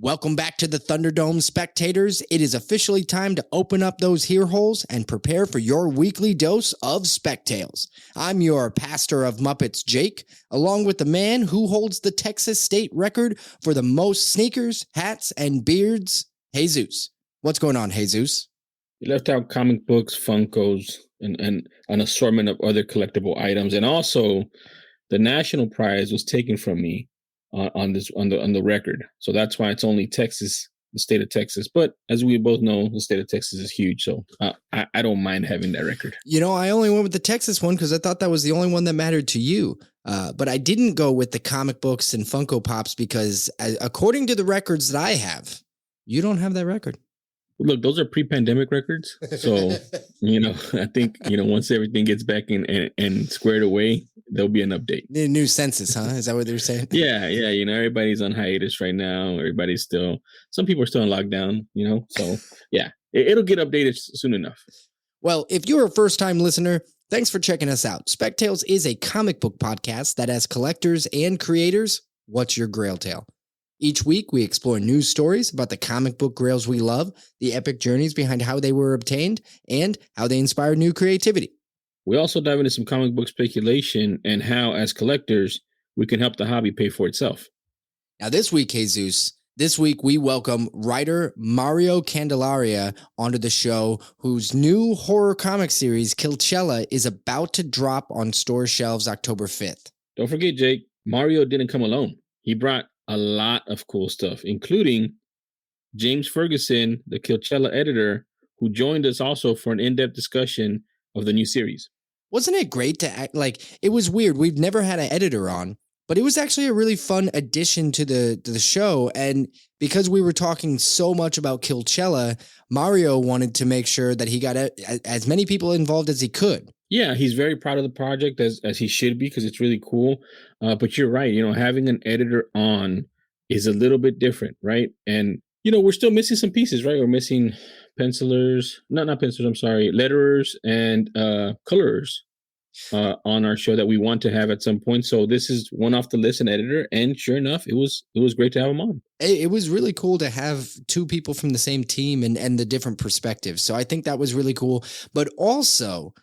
Welcome back to the Thunderdome, spectators. It is officially time to open up those ear holes and prepare for your weekly dose of Spectales. I'm your pastor of Muppets, Jake, along with the man who holds the Texas state record for the most sneakers, hats, and beards, Jesus. What's going on, Jesus? You left out comic books, Funkos, and an assortment of other collectible items, and also the national prize was taken from me on the record. So that's why it's only Texas, the state of Texas. But as we both know, the state of Texas is huge, so I don't mind having that record. You know, I only went with the Texas one because I thought that was the only one that mattered to you. But I didn't go with the comic books and Funko Pops because, according to the records that I have, you don't have that record. Look, those are pre-pandemic records. So, I think, once everything gets back and squared away, there'll be an update. The new census, huh? Is that what they're saying? Yeah. Everybody's on hiatus right now. Some people are still in lockdown, so yeah, it'll get updated soon enough. Well, if you're a first-time listener, thanks for checking us out. Spectales is a comic book podcast that has collectors and creators. What's your grail tale? Each week, we explore news stories about the comic book grails we love, the epic journeys behind how they were obtained, and how they inspired new creativity. We also dive into some comic book speculation and how, as collectors, we can help the hobby pay for itself. Now, this week, we welcome writer Mario Candelaria onto the show, whose new horror comic series, Killchella, is about to drop on store shelves October 5th. Don't forget, Jake, Mario didn't come alone. He brought a lot of cool stuff, including James Ferguson, the Killchella editor, who joined us also for an in-depth discussion of the new series. Wasn't it great to act like it was weird? We've never had an editor on, but it was actually a really fun addition to the show. And because we were talking so much about Killchella, Mario wanted to make sure that he got as many people involved as he could. Yeah, he's very proud of the project as he should be because it's really cool. But you're right, having an editor on is a little bit different, right? And we're still missing some pieces, right? We're missing letterers and colorers on our show that we want to have at some point. So this is one off the list, an editor, and sure enough, it was great to have him on. It was really cool to have two people from the same team and the different perspectives. So I think that was really cool. But also,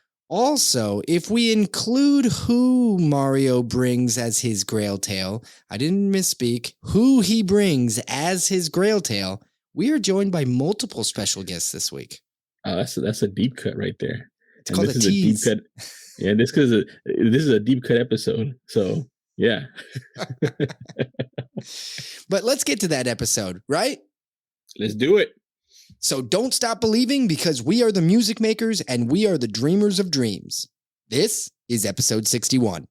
if we include who Mario brings as his grail tale, I didn't misspeak, who he brings as his grail tale, we are joined by multiple special guests this week. Oh, that's a deep cut right there. It's called a tease. A deep cut. Yeah, this is a deep cut episode. So yeah. But let's get to that episode, right? Let's do it. So don't stop believing because we are the music makers and we are the dreamers of dreams. This is episode 61.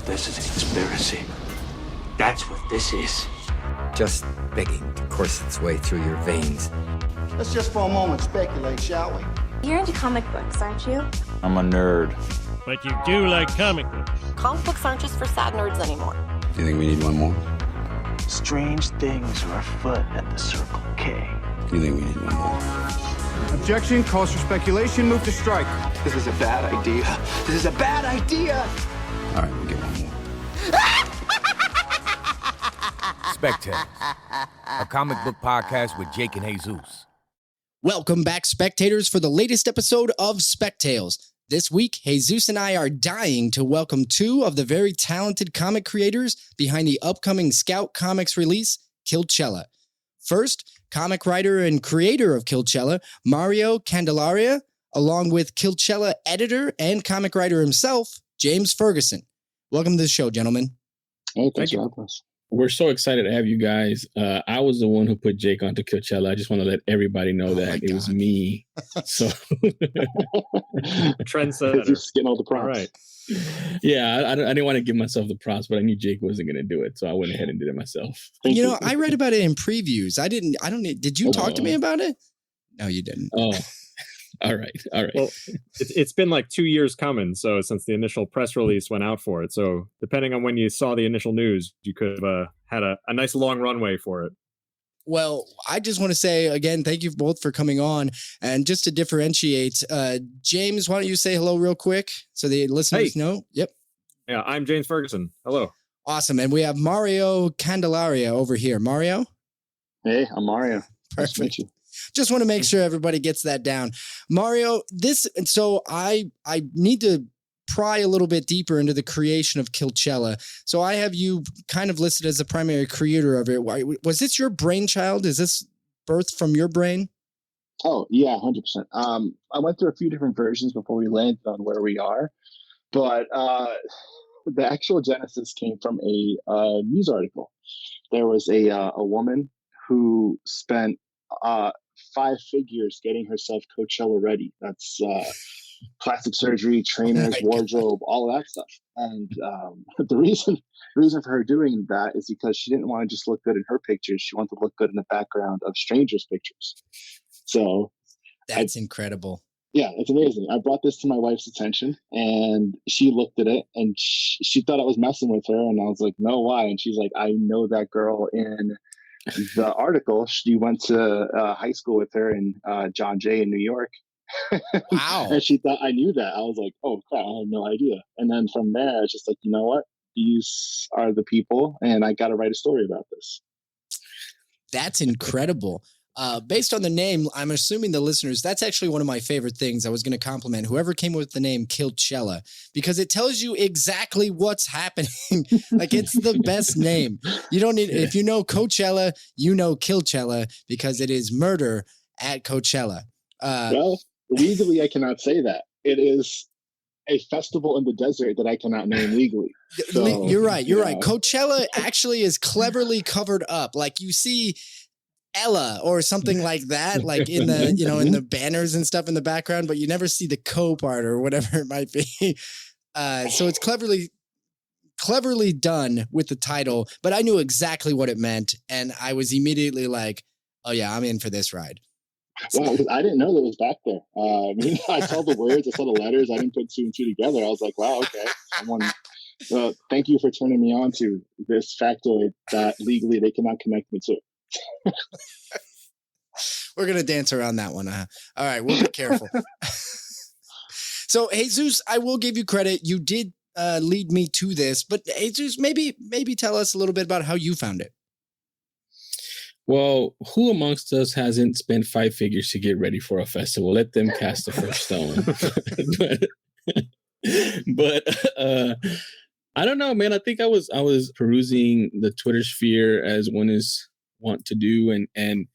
This is a conspiracy. That's what this is. Just begging to course its way through your veins. Let's just for a moment speculate, shall we? You're into comic books, aren't you? I'm a nerd. But you do like comic books. Comic books aren't just for sad nerds anymore. Do you think we need one more? Strange things are afoot at the Circle K. Do you think we need one more? Objection, calls for speculation, move to strike. This is a bad idea. This is a bad idea. All right, we'll get one more. Spectales, a comic book podcast with Jake and Jesus. Welcome back, spectators, for the latest episode of Spectales. This week, Jesus and I are dying to welcome two of the very talented comic creators behind the upcoming Scout Comics release, Killchella. First, comic writer and creator of Killchella, Mario Candelaria, along with Killchella editor and comic writer himself, James Ferguson. Welcome to the show, gentlemen. Oh, thank you. We're so excited to have you guys. I was the one who put Jake onto Killchella. I just want to let everybody know that it was me. So trendsetter. Just getting all the props. All right. Yeah, I didn't want to give myself the props, but I knew Jake wasn't going to do it, so I went ahead and did it myself. I read about it in previews. Did you talk to me about it? No, you didn't. Oh, all right. Well, it's been like 2 years coming. So since the initial press release went out for it. So depending on when you saw the initial news, you could have had a nice long runway for it. Well, I just want to say again, thank you both for coming on. And just to differentiate, James, why don't you say hello real quick so the listeners know? Yep. Yeah, I'm James Ferguson. Hello. Awesome. And we have Mario Candelaria over here. Mario? Hey, I'm Mario. Nice to meet Perfect. you. Just want to make sure everybody gets that down. Mario, so I need to pry a little bit deeper into the creation of Killchella. So I have you kind of listed as the primary creator of it. Was this your brainchild? Is this birthed from your brain? Oh, yeah, 100%. I went through a few different versions before we landed on where we are, but the actual genesis came from a news article. There was a woman who spent 5 figures getting herself Coachella ready. That's plastic surgery, trainers, wardrobe, all of that stuff. And the reason for her doing that is because she didn't want to just look good in her pictures. She wanted to look good in the background of strangers' pictures. So that's incredible. Yeah, it's amazing. I brought this to my wife's attention, and she looked at it, and she thought I was messing with her. And I was like, no, why? And she's like, I know that girl in the article. She went to high school with her in John Jay in New York. Wow. And she thought I knew that. I was like, oh, crap, I had no idea. And then from there, it's just like, you know what? These are the people, and I got to write a story about this. That's incredible. Based on the name, I'm assuming the listeners, that's actually one of my favorite things. I was going to compliment whoever came up with the name Killchella, because it tells you exactly what's happening. Like, it's the best name. You don't need, if you know Coachella, you know Killchella, because it is murder at Coachella. Well, legally, I cannot say that. It is a festival in the desert that I cannot name legally. So, you're right. You're right. Coachella actually is cleverly covered up. Like, you see Ella or something like that, like in the, in the banners and stuff in the background, but you never see the co part or whatever it might be. So it's cleverly done with the title, but I knew exactly what it meant. And I was immediately like, oh yeah, I'm in for this ride. Wow, because I didn't know that was back there. I saw the words, I saw the letters. I didn't put 2 and 2 together. I was like, wow, okay. Thank you for turning me on to this factoid that legally they cannot connect me to. We're going to dance around that one. All right, we'll be careful. So, Jesus, I will give you credit. You did lead me to this, but Jesus, maybe tell us a little bit about how you found it. Well, who amongst us hasn't spent 5 figures to get ready for a festival? Let them cast the first stone. but I don't know, man. I think I was perusing the Twitter sphere as one is want to do, and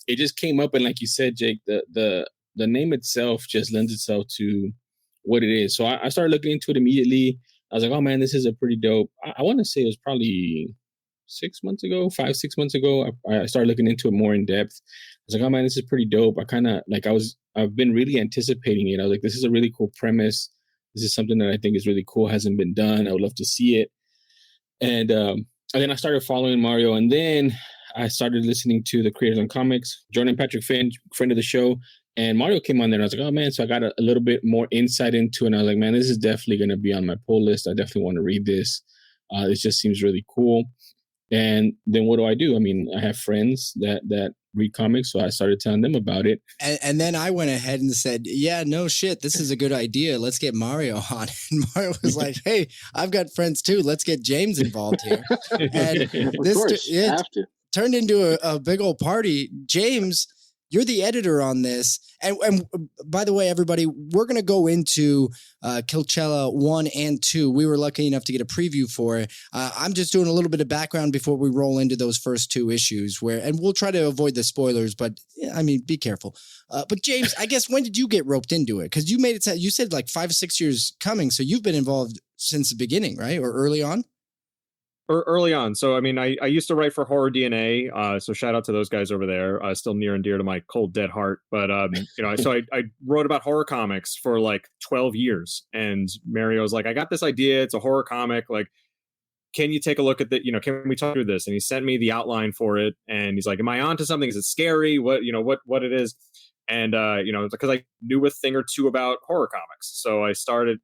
it just came up, and like you said, Jake, the name itself just lends itself to what it is. So I started looking into it immediately. I was like, oh man, this is a pretty dope. I want to say it was probably 6 months ago, 5-6 months ago. I started looking into it more in depth. I was like, oh man, this is pretty dope. I've been really anticipating it. I was like, this is a really cool premise. This is something that I think is really cool, hasn't been done. I would love to see it. And then I started following Mario, and then I started listening to the Creators on Comics, Jordan Patrick Finn, friend of the show, and Mario came on there, and I was like, oh man, so I got a little bit more insight into it, and I was like, man, this is definitely going to be on my pull list. I definitely want to read this. It just seems really cool. And then what do? I mean, I have friends that read comics, so I started telling them about it. And then I went ahead and said, yeah, no shit, this is a good idea. Let's get Mario on. And Mario was like, hey, I've got friends too. Let's get James involved here. And this turned into a big old party. James, you're the editor on this. And by the way, everybody, we're going to go into Killchella 1 and 2. We were lucky enough to get a preview for it. I'm just doing a little bit of background before we roll into those first 2 issues, and we'll try to avoid the spoilers, but I mean, be careful. But James, I guess, when did you get roped into it? Because you made it, you said like 5 or 6 years coming. So you've been involved since the beginning, right? Or early on? Early on. So, I mean, I used to write for Horror DNA. So shout out to those guys over there. Still near and dear to my cold, dead heart. But, so I wrote about horror comics for like 12 years. And Mario was like, I got this idea. It's a horror comic. Like, can you take a look at that? Can we talk through this? And he sent me the outline for it. And he's like, am I onto something? Is it scary? What it is? And, because I knew a thing or two about horror comics. So I started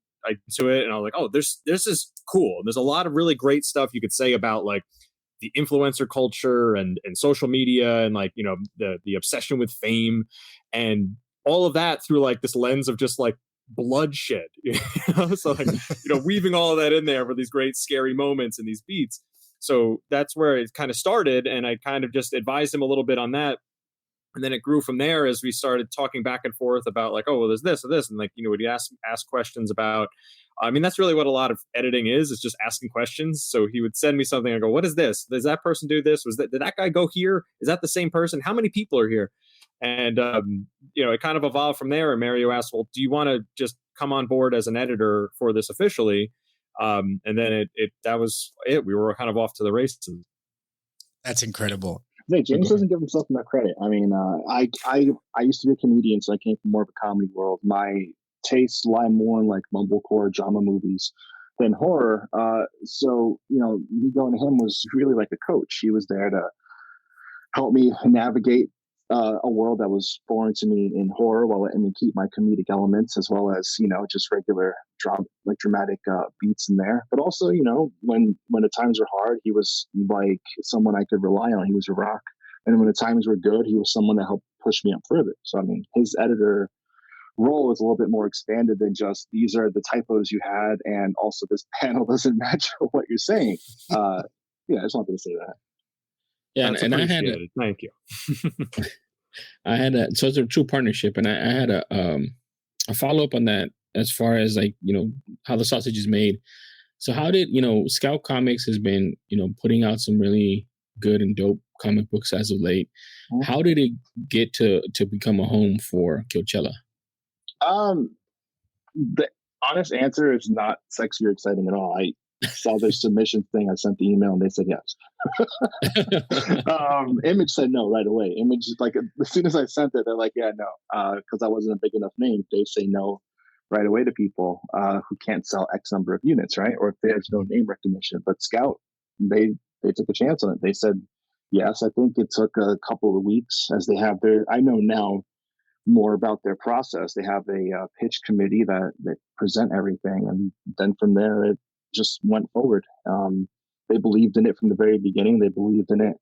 to it, and I was like, oh, this is cool. There's a lot of really great stuff you could say about like the influencer culture and social media and like, the obsession with fame and all of that through like this lens of just like bloodshed. So like, weaving all of that in there for these great scary moments and these beats. So that's where it kind of started, and I kind of just advised him a little bit on that. And then it grew from there as we started talking back and forth about like, oh, well, there's this or this. And like, would you ask questions about, I mean, that's really what a lot of editing is just asking questions. So he would send me something. I go, what is this? Does that person do this? Did that guy go here? Is that the same person? How many people are here? And, it kind of evolved from there. And Mario asked, well, do you want to just come on board as an editor for this officially? And then that was it. We were kind of off to the races. That's incredible. Hey, James doesn't give himself enough credit. I mean, I used to be a comedian, so I came from more of a comedy world. My tastes lie more in like mumblecore drama movies than horror. So, me going to him was really like a coach. He was there to help me navigate a world that was foreign to me in horror, while letting me keep my comedic elements as well as just regular dramatic beats in there. But also, when the times were hard, he was like someone I could rely on. He was a rock. And when the times were good, he was someone that helped push me up further. So I mean, his editor role is a little bit more expanded than just these are the typos you had, and also this panel doesn't match what you're saying. I just wanted to say that. Yeah, and I had thank you. So it's a true partnership, and I had a follow up on that as far as like how the sausage is made. So how did Scout Comics has been putting out some really good and dope comic books as of late. Mm-hmm. How did it get to become a home for Killchella? The honest answer is not sexy or exciting at all. I saw their submission thing. I sent the email and they said yes. Image said no right away. Image, like as soon as I sent it, they're like, yeah, no, because I wasn't a big enough name. They say no right away to people who can't sell X number of units, right? Or if there's no name recognition. But Scout, they took a chance on it. They said yes. I think it took a couple of weeks, as they have I know now more about their process. They have a pitch committee that present everything, and then from there it just went forward. They believed in it from the very beginning. They believed in it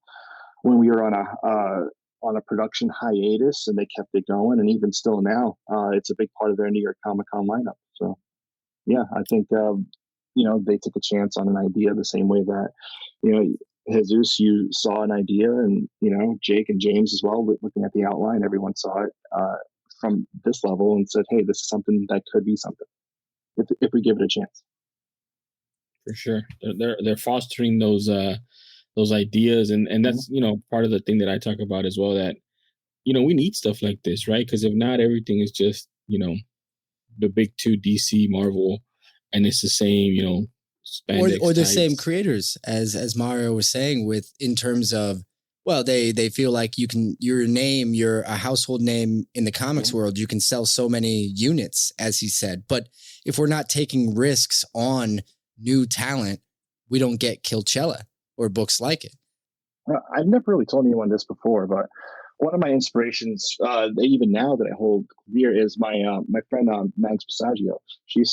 when we were on a production hiatus, and they kept it going. And even still now, it's a big part of their New York Comic Con lineup. So yeah, I think they took a chance on an idea the same way that Jesus, you saw an idea, and Jake and James as well, looking at the outline, everyone saw it from this level and said, hey, this is something that could be something if we give it a chance. For sure. They're fostering those ideas, and that's part of the thing that I talk about as well, that we need stuff like this, right? Because if not, everything is just the big two, DC, Marvel, and it's the same or the same creators, as Mario was saying, in terms of, well, they feel like you're a household name in the comics world. You can sell so many units, as he said. But if we're not taking risks on new talent, we don't get Killchella or books like it. I've never really told anyone this before, but one of my inspirations, even now that I hold dear, is my friend Mags Passaggio. She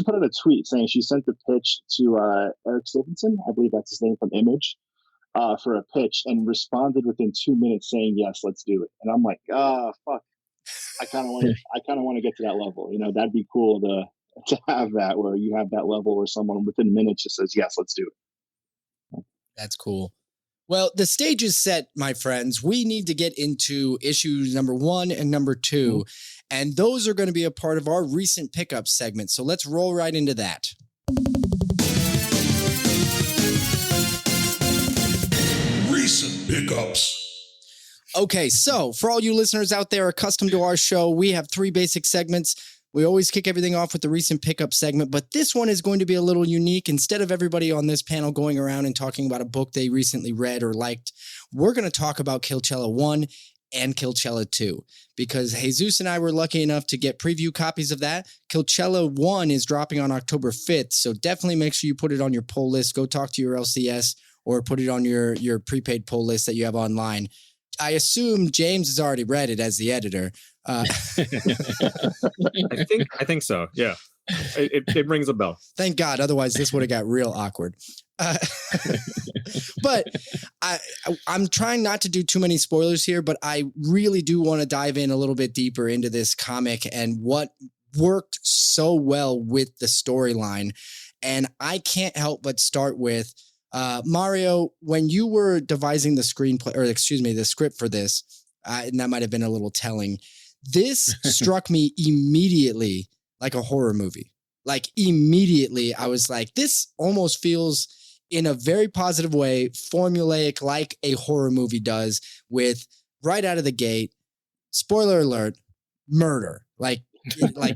put out a tweet saying she sent the pitch to Eric Stevenson, I believe that's his name, from Image, for a pitch, and responded within 2 minutes saying, yes, let's do it. And I'm like, fuck, I kind of want to get to that level. That'd be cool to have that, where you have that level where someone within minutes just says, yes, let's do it. That's cool. Well, the stage is set, my friends. We need to get into issues number 1 and number 2, and those are going to be a part of our recent pickup segment. So let's roll right into that. Recent pickups. Okay, so for all you listeners out there accustomed to our show, we have 3 basic segments. We always kick everything off with the recent pickup segment, but this one is going to be a little unique. Instead of everybody on this panel going around and talking about a book they recently read or liked, we're going to talk about Killchella 1 and Killchella 2, because Jesus and I were lucky enough to get preview copies of that. Killchella 1 is dropping on October 5th, so definitely make sure you put it on your pull list. Go talk to your LCS or put it on your prepaid pull list that you have online. I assume James has already read it as the editor. I think so. Yeah, it rings a bell. Thank God. Otherwise, this would have got real awkward. But I'm trying not to do too many spoilers here, but I really do want to dive in a little bit deeper into this comic and what worked so well with the storyline. And I can't help but start with Mario, when you were devising the screenplay, or excuse me, the script for this, and that might have been a little telling, this struck me immediately like a horror movie. Like immediately, I was like, this almost feels in a very positive way, formulaic, like a horror movie does, with right out of the gate, spoiler alert, murder. Like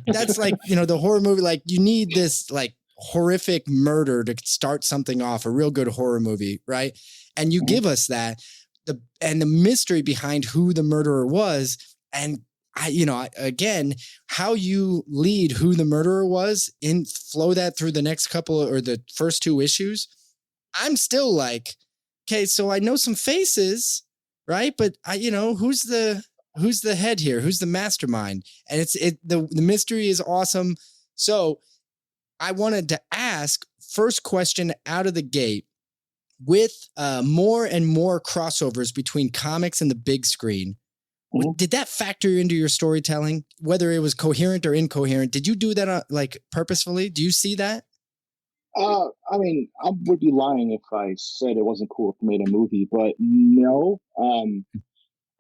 that's like, the horror movie, like you need this like horrific murder to start something off, a real good horror movie, right? And you give us that, the mystery behind who the murderer was, and again, how you lead who the murderer was and flow that through the next couple or the first 2 issues. I'm still like, okay, so I know some faces, right? But who's the head here? Who's the mastermind? And the mystery is awesome. So I wanted to ask, first question out of the gate, with more and more crossovers between comics and the big screen, did that factor into your storytelling, whether it was coherent or incoherent? Did you do that purposefully? Do you see that? I mean, I would be lying if I said it wasn't cool if I made a movie, but no.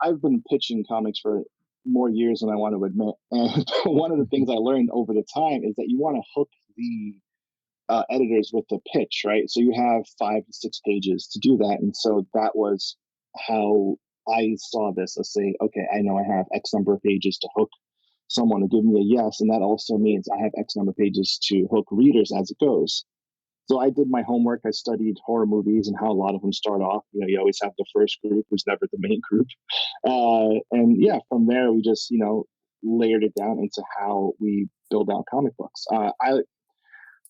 I've been pitching comics for more years than I want to admit. And one of the things I learned over the time is that you want to hook the editors with the pitch, right? So you have 5 to 6 pages to do that. And so that was how I saw this. I say, okay, I know I have X number of pages to hook someone to give me a yes. And that also means I have X number of pages to hook readers as it goes. So I did my homework. I studied horror movies and how a lot of them start off. You always have the first group who's never the main group. And yeah, from there, we just, layered it down into how we build out comic books.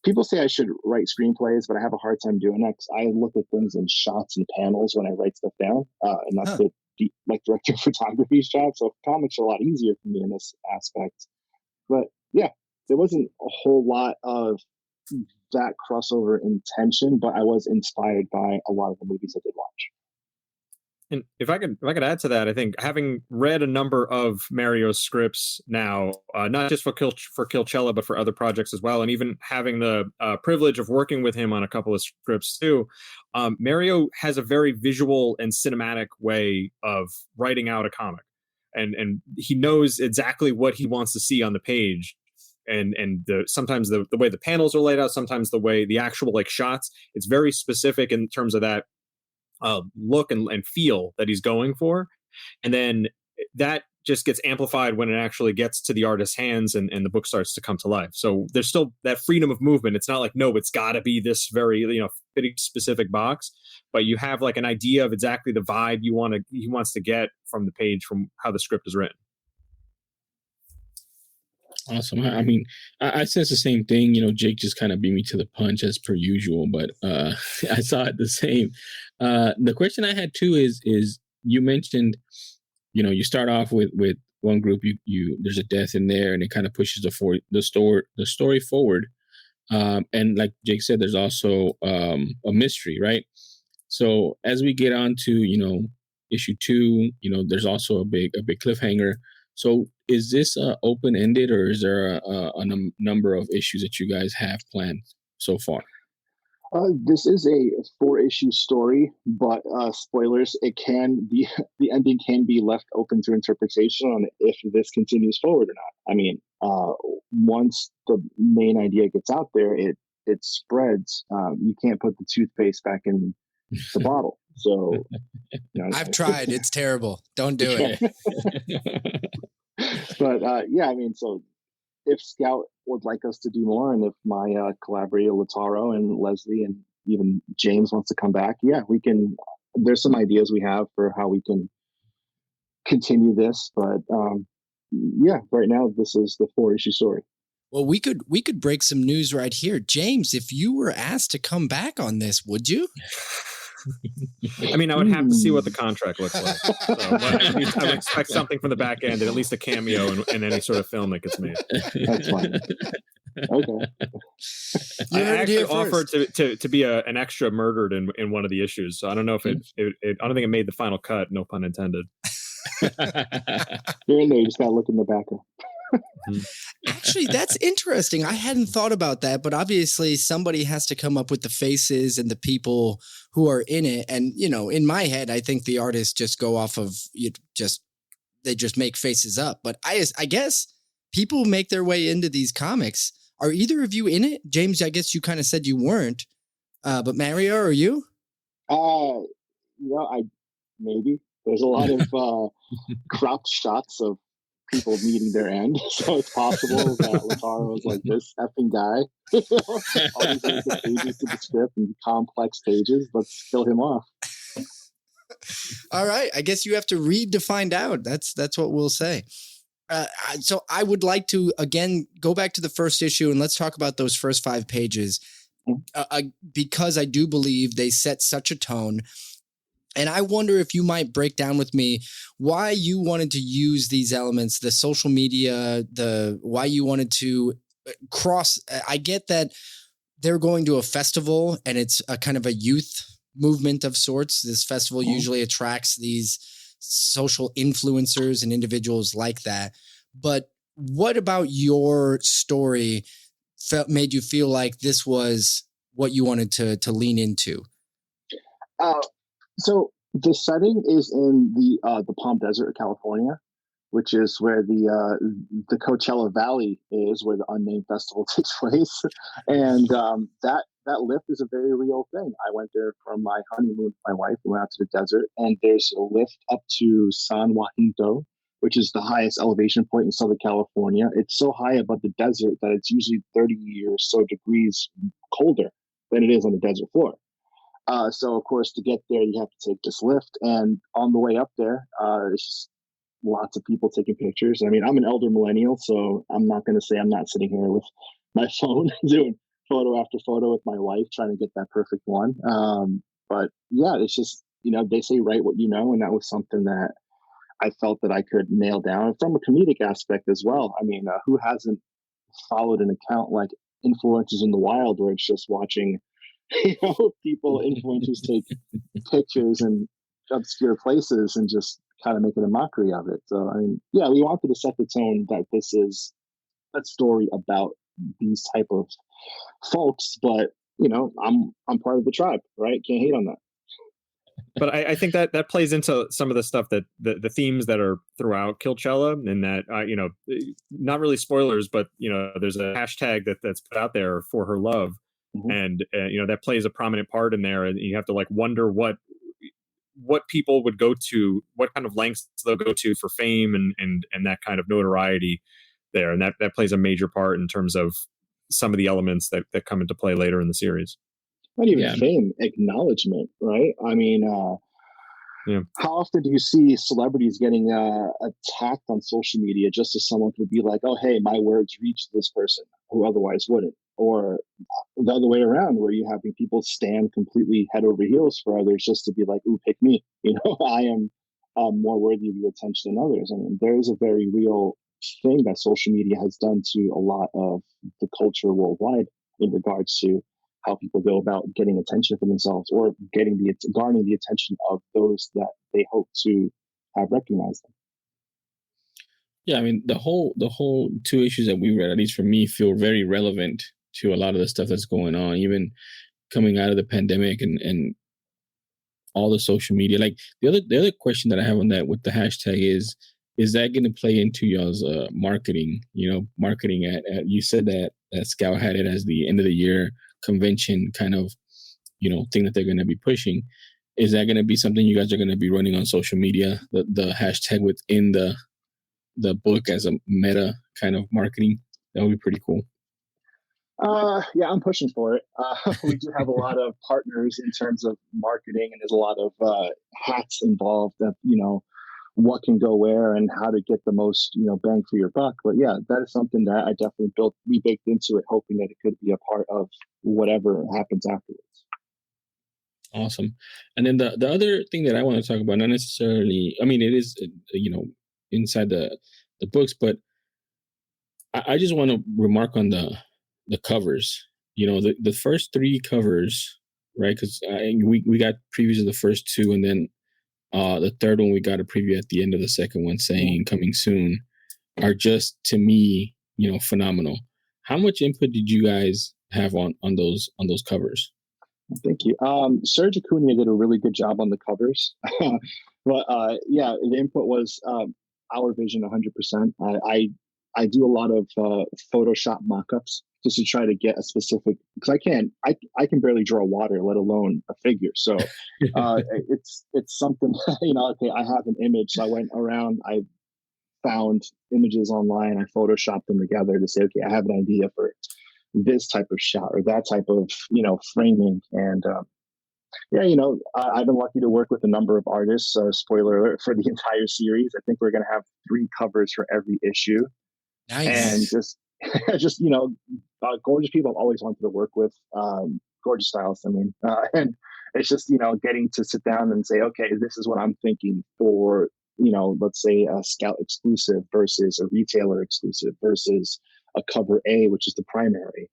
People say I should write screenplays, but I have a hard time doing that because I look at things in shots and panels when I write stuff down. And that's the director of photography's job. So comics are a lot easier for me in this aspect. But yeah, there wasn't a whole lot of that crossover intention, but I was inspired by a lot of the movies I did watch. And if I could add to that, I think having read a number of Mario's scripts now, not just for Killchella, but for other projects as well, and even having the privilege of working with him on a couple of scripts too, Mario has a very visual and cinematic way of writing out a comic, and he knows exactly what he wants to see on the page. And sometimes the way the panels are laid out, sometimes the way the actual shots, it's very specific in terms of that look and feel that he's going for. And then that just gets amplified when it actually gets to the artist's hands and the book starts to come to life. So there's still that freedom of movement. It's not like, no, it's got to be this very, fitting specific box, but you have an idea of exactly the vibe he wants to get from the page, from how the script is written. Awesome. I mean, I sense the same thing. Jake just kind of beat me to the punch as per usual, but I saw it the same. The question I had too is you mentioned, you start off with one group, you there's a death in there, and it kind of pushes the story forward. And like Jake said, there's also a mystery, right? So as we get on to issue 2, there's also a big cliffhanger. So is this open-ended, or is there a number of issues that you guys have planned so far? This is a 4-issue story, but spoilers, the ending can be left open to interpretation on if this continues forward or not. I mean, once the main idea gets out there, it spreads. You can't put the toothpaste back in the bottle. So I've tried. It's terrible. Don't do it. But yeah, I mean, so if Scout would like us to do more, and if my collaborator Lataro and Leslie and even James wants to come back, yeah, we can. There's some ideas we have for how we can continue this, but yeah, right now this is the 4-issue story. Well, we could break some news right here, James. If you were asked to come back on this, would you? I mean, I would have to see what the contract looks like. So, I would expect something from the back end, and at least a cameo in any sort of film that gets made. That's fine. Okay. I actually offered to be an extra murdered in one of the issues. So I don't know if I don't think it made the final cut. No pun intended. You're in there. You just gotta look in the background. Actually, that's interesting. I hadn't thought about that, but obviously somebody has to come up with the faces and the people who are in it. And, in my head, I think the artists just go off of they just make faces up. But I guess people make their way into these comics. Are either of you in it? James, I guess you kind of said you weren't. But Mario, are you? Maybe. There's a lot of crop shots of people meeting their end, so it's possible that Lataro was like, this effing guy. All these different pages to the script and complex pages. Let's kill him off. All right, I guess you have to read to find out. That's what we'll say. So I would like to again go back to the first issue and let's talk about those first 5 pages, because I do believe they set such a tone. And I wonder if you might break down with me why you wanted to use these elements, the social media, why you wanted to cross. I get that they're going to a festival and it's a kind of a youth movement of sorts. This festival usually attracts these social influencers and individuals like that. But what about your story made you feel like this was what you wanted to lean into? So the setting is in the Palm Desert of California, which is where the Coachella Valley is, where the unnamed festival takes place, and that lift is a very real thing. I went there for my honeymoon with my wife. We went out to the desert, and there's a lift up to San Jacinto, which is the highest elevation point in Southern California. It's so high above the desert that it's usually 30 or so degrees colder than it is on the desert floor. So, of course, to get there, you have to take this lift. And on the way up there, it's just lots of people taking pictures. I mean, I'm an elder millennial, so I'm not going to say I'm not sitting here with my phone doing photo after photo with my wife, trying to get that perfect one. But yeah, it's just, they say write what you know. And that was something that I felt that I could nail down from a comedic aspect as well. I mean, who hasn't followed an account like Influencers in the Wild, where it's just watching people, influencers take pictures in obscure places and just kind of making a mockery of it. So, I mean, yeah, we wanted to set the tone that this is a story about these type of folks, but I'm part of the tribe, right? Can't hate on that. But I think that plays into some of the stuff that the themes that are throughout Killchella, and that not really spoilers, but there's a hashtag that's put out there for her love. Mm-hmm. And that plays a prominent part in there, and you have to wonder what people would go to, what kind of lengths they'll go to for fame and that kind of notoriety there, and that plays a major part in terms of some of the elements that come into play later in the series. Not even fame, acknowledgement, right? I mean, how often do you see celebrities getting attacked on social media just as someone could be like, oh, hey, my words reached this person who otherwise wouldn't? Or the other way around, where you're having people stand completely head over heels for others just to be like, ooh, pick me. I am more worthy of your attention than others. I mean, there is a very real thing that social media has done to a lot of the culture worldwide in regards to how people go about getting attention for themselves or garnering the attention of those that they hope to have recognized them. Yeah, I mean, the whole 2 issues that we read, at least for me, feel very relevant to a lot of the stuff that's going on, even coming out of the pandemic and all the social media. Like the other question that I have on that with the hashtag is that going to play into y'all's marketing? Marketing at you said that Scout had it as the end of the year convention kind of thing that they're going to be pushing. Is that going to be something you guys are going to be running on social media? The hashtag within the book as a meta kind of marketing? That would be pretty cool. Yeah, I'm pushing for it. We do have a lot of partners in terms of marketing, and there's a lot of hats involved that, what can go where and how to get the most, bang for your buck. But yeah, that is something that I definitely we baked into it, hoping that it could be a part of whatever happens afterwards. Awesome. And then the other thing that I want to talk about, not necessarily, I mean, it is, inside the books, but I just want to remark on the covers. The first 3 covers, right? Because we got previews of the first 2, and then the third one we got a preview at the end of the second one saying coming soon. are just, to me, phenomenal. How much input did you guys have on those covers? Thank you. Serge Acuna did a really good job on the covers. But yeah, the input was our vision 100%. I do a lot of Photoshop mock-ups just to try to get a specific, because I can barely draw water, let alone a figure. So it's something, okay, I have an image. So I went around, I found images online, I Photoshopped them together to say, okay, I have an idea for this type of shot or that type of, framing. And yeah, I've been lucky to work with a number of artists. Spoiler alert for the entire series. I think we're going to have 3 covers for every issue. Nice. And just gorgeous people I've always wanted to work with, gorgeous stylists. I mean, and it's just getting to sit down and say, okay, this is what I'm thinking for let's say a Scout exclusive versus a retailer exclusive versus a cover A, which is the primary.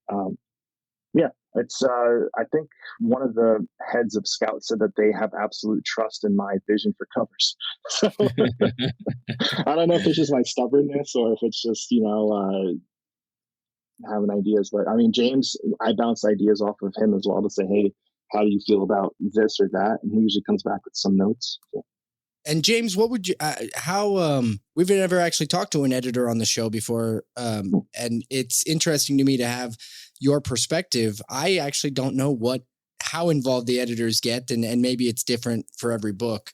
Yeah, it's I think one of the heads of Scout said that they have absolute trust in my vision for covers. So I don't know if it's just my stubbornness or if it's just having ideas. But I mean, James, I bounce ideas off of him as well to say, hey, how do you feel about this or that? And he usually comes back with some notes. So. And James, what would you? We've never actually talked to an editor on the show before, and it's interesting to me to have your perspective. I actually don't know how involved the editors get, and maybe it's different for every book.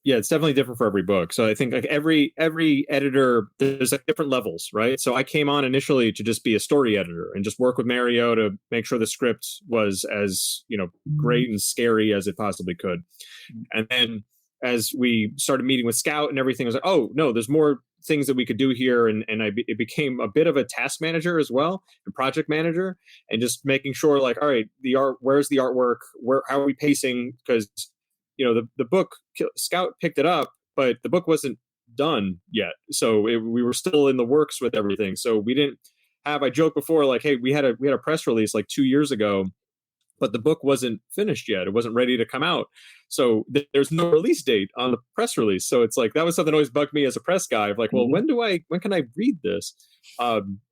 Yeah, it's definitely different for every book. So I think like every editor, there's like different levels, right? So I came on initially to just be a story editor and just work with Mario to make sure the script was as great and scary as it possibly could, and then as we started meeting with Scout and everything, I was like, oh no, there's more things that we could do here. And it became a bit of a task manager as well, and project manager, and just making sure like, all right, the art, where's the artwork? How are we pacing? Because, the book, Scout picked it up, but the book wasn't done yet. So we were still in the works with everything. So we didn't have, I joked before, like, hey, we had a press release like 2 years ago, but the book wasn't finished yet. It wasn't ready to come out. So there's no release date on the press release. So it's like, that was something that always bugged me as a press guy of like, well, when can I read this?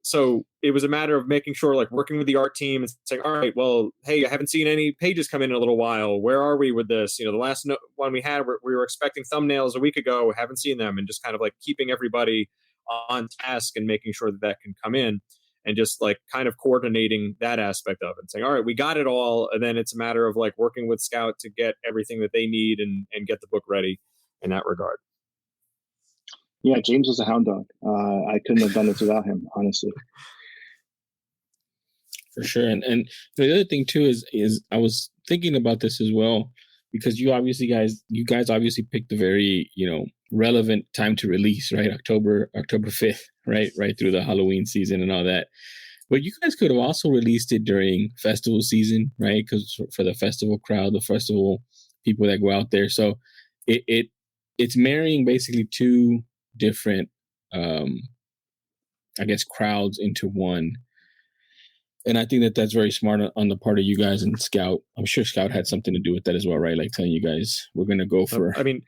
So it was a matter of making sure, like working with the art team and saying, all right, well, hey, I haven't seen any pages come in a little while. Where are we with this? The last one we had, we were expecting thumbnails a week ago. We haven't seen them, and just kind of like keeping everybody on task and making sure that can come in. And just like kind of coordinating that aspect of it, saying, all right, we got it all. And then it's a matter of like working with Scout to get everything that they need and get the book ready in that regard. Yeah, James was a hound dog. I couldn't have done this without him, honestly. For sure. And the other thing too is I was thinking about this as well, because you guys obviously picked a very, relevant time to release, right? October 5th, right through the Halloween season and all that. But you guys could have also released it during festival season, right? Because for the festival crowd, the festival people that go out there. So it's marrying basically 2 different, crowds into one. And I think that's very smart on the part of you guys and Scout. I'm sure Scout had something to do with that as well, right? Like telling you guys, we're going to go for... I mean,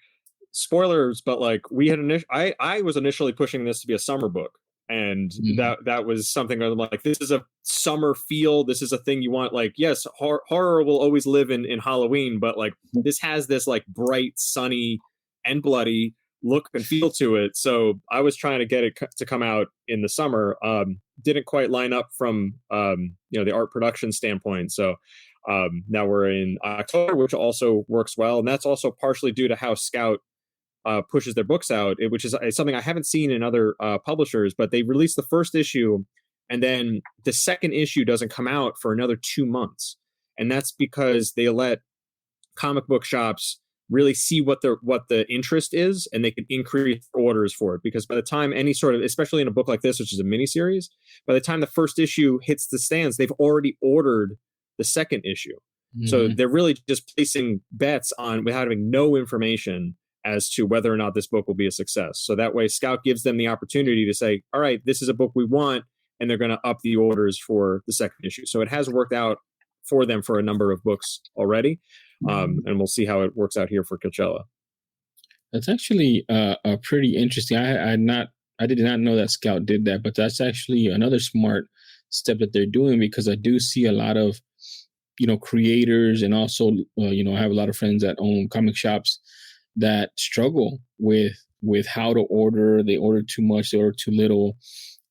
spoilers, but like we had I was initially pushing this to be a summer book, and that was something I'm like, this is a summer feel. This is a thing you want. Like, yes, horror will always live in Halloween, but like this has this like bright, sunny, and bloody look and feel to it. So I was trying to get it to come out in the summer. Didn't quite line up from the art production standpoint. So now we're in October, which also works well, and that's also partially due to how Scout pushes their books out, which is something I haven't seen in other publishers. But they release the first issue, and then the second issue doesn't come out for another 2 months, and that's because they let comic book shops really see what the interest is, and they can increase orders for it. Because by the time any sort of, especially in a book like this, which is a miniseries, by the time the first issue hits the stands, they've already ordered the second issue. So they're really just placing bets on without having no information as to whether or not this book will be a success. So that way Scout gives them the opportunity to say, all right, this is a book we want, and they're going to up the orders for the second issue. So it has worked out for them for a number of books already. And we'll see how it works out here for Killchella. That's actually pretty interesting. I had not I did not know that Scout did that, but that's actually another smart step that they're doing, because I do see a lot of, creators, and also, I have a lot of friends that own comic shops that struggle with how to order. They order too much, they order too little.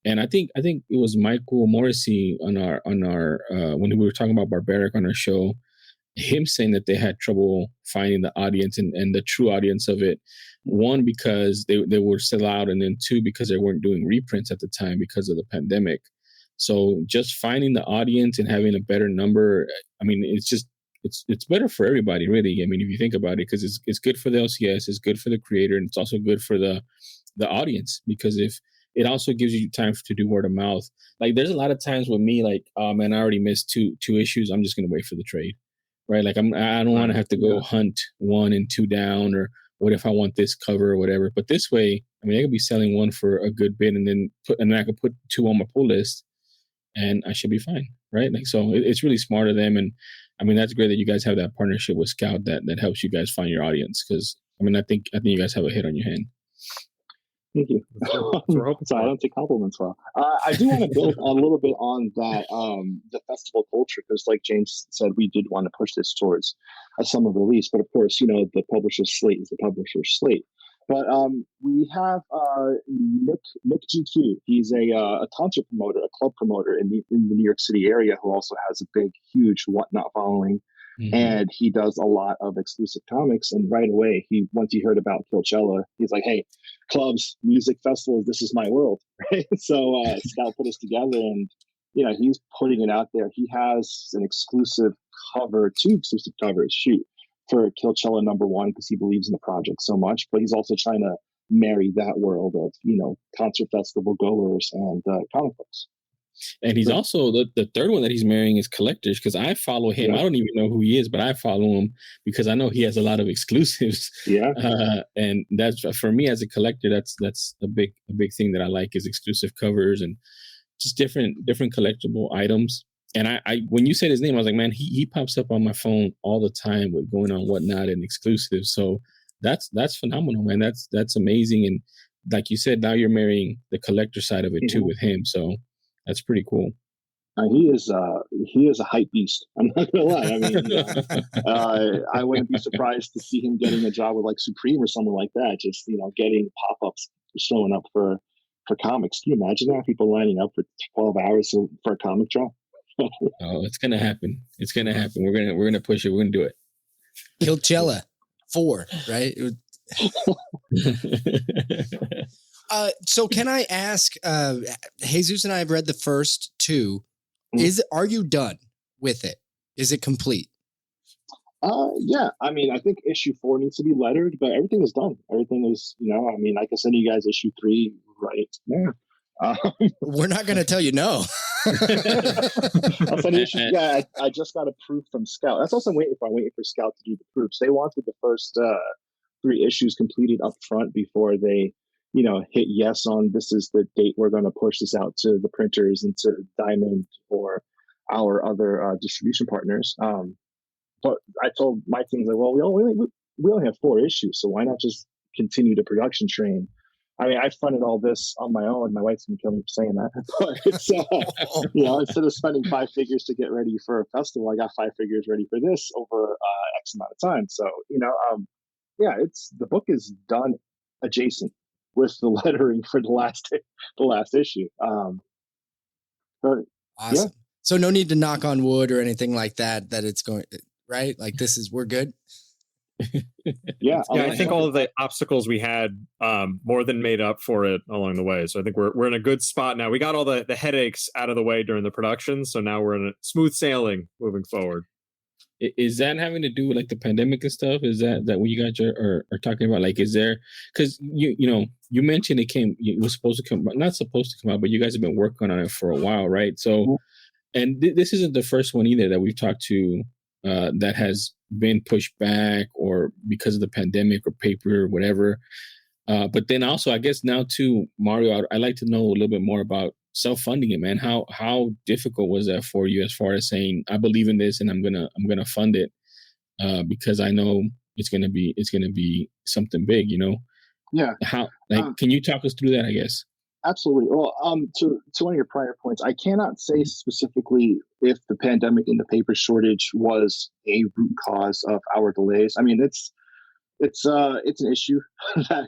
And I think it was Michael Morrissey on our when we were talking about Barbaric on our show, him saying that they had trouble finding the audience and the true audience of it. One, because they were still out, and then two, because they weren't doing reprints at the time because of the pandemic. So just finding the audience and having a better number, I mean, it's better for everybody, really. I mean, if you think about it, because it's good for the LCS, it's good for the creator, and it's also good for the audience, because if it also gives you time to do word of mouth. Like, there's a lot of times with me, like, oh man, I already missed two issues, I'm just gonna wait for the trade, right? Like, I don't want to have to go hunt 1 and 2 down, or what if I want this cover or whatever. But this way, I mean, I could be selling 1 for a good bit, and then I could put 2 on my pull list, and I should be fine, right? Like, so it's really smart of them. And I mean, that's great that you guys have that partnership with Scout that helps you guys find your audience. Because I mean, I think you guys have a hit on your hand. Thank you. Sorry, I don't take compliments well. I do want to build a little bit on that, the festival culture, because like James said, we did want to push this towards a summer release. But of course, the publisher's slate is the publisher's slate. But we have Nick GQ. He's a concert promoter, a club promoter in the New York City area, who also has a big, huge Whatnot following. Mm-hmm. And he does a lot of exclusive comics. And right away, once he heard about Killchella, he's like, "Hey, clubs, music festivals, this is my world." Right? So Scout put us together, and he's putting it out there. He has an exclusive cover, 2 exclusive covers, for Killchella #1, because he believes in the project so much. But he's also trying to marry that world of concert festival goers and comic books. And he's also the third one that he's marrying is collectors, because I follow him. Yeah. I don't even know who he is, but I follow him because I know he has a lot of exclusives. Yeah. And that's, for me as a collector, that's a big thing that I like, is exclusive covers and just different collectible items. And I when you said his name, I was like, man, he pops up on my phone all the time with going on Whatnot and exclusives. So that's phenomenal, man. That's amazing. And like you said, now you're marrying the collector side of it too with him. So that's pretty cool. He is a hype beast. I'm not gonna lie. I mean, I wouldn't be surprised to see him getting a job with like Supreme or someone like that. Just getting pop-ups showing up for comics. Can you imagine that? People lining up for 12 hours for a comic drop? Oh, it's gonna happen. It's gonna happen. We're gonna push it. We're gonna do it. Killchella 4, right? So can I ask, Jesus and I have read the first 2. Are you done with it? Is it complete? Yeah. I mean, I think issue 4 needs to be lettered, but everything is done. Everything is, I mean, I can send you guys issue 3 right now. We're not going to tell you no. I'll send you issue. Yeah, I just got a proof from Scout. That's also waiting for Scout to do the proofs. They wanted the first 3 issues completed up front before they hit yes on this is the date we're going to push this out to the printers and to Diamond or our other distribution partners. But I told my team, like, well, we only have 4 issues, so why not just continue the production train? I mean, I funded all this on my own. My wife's gonna kill me for saying that, but it's instead of spending 5 figures to get ready for a festival, I got 5 figures ready for this over X amount of time. So it's the book is done adjacent with the lettering for the last issue. But, awesome. Yeah. So no need to knock on wood or anything like that. That it's going right. Like we're good. Yeah. I think all of the obstacles we had more than made up for it along the way. So I think we're in a good spot now. We got all the headaches out of the way during the production, so now we're in a smooth sailing moving forward. Is that having to do with like the pandemic and stuff? Is that what you guys are talking about? Like, is there, because you mentioned it was supposed to come, not supposed to come out, but you guys have been working on it for a while, right? So, and this isn't the first one either that we've talked to that has been pushed back or because of the pandemic or paper or whatever. But then also, I guess now too, Mario, I'd like to know a little bit more about self-funding it, man. How difficult was that for you as far as saying, I believe in this and I'm gonna fund it because I know it's gonna be something big, Yeah. How can you talk us through that, I guess? Absolutely. Well, to one of your prior points, I cannot say specifically if the pandemic and the paper shortage was a root cause of our delays. I mean, it's an issue that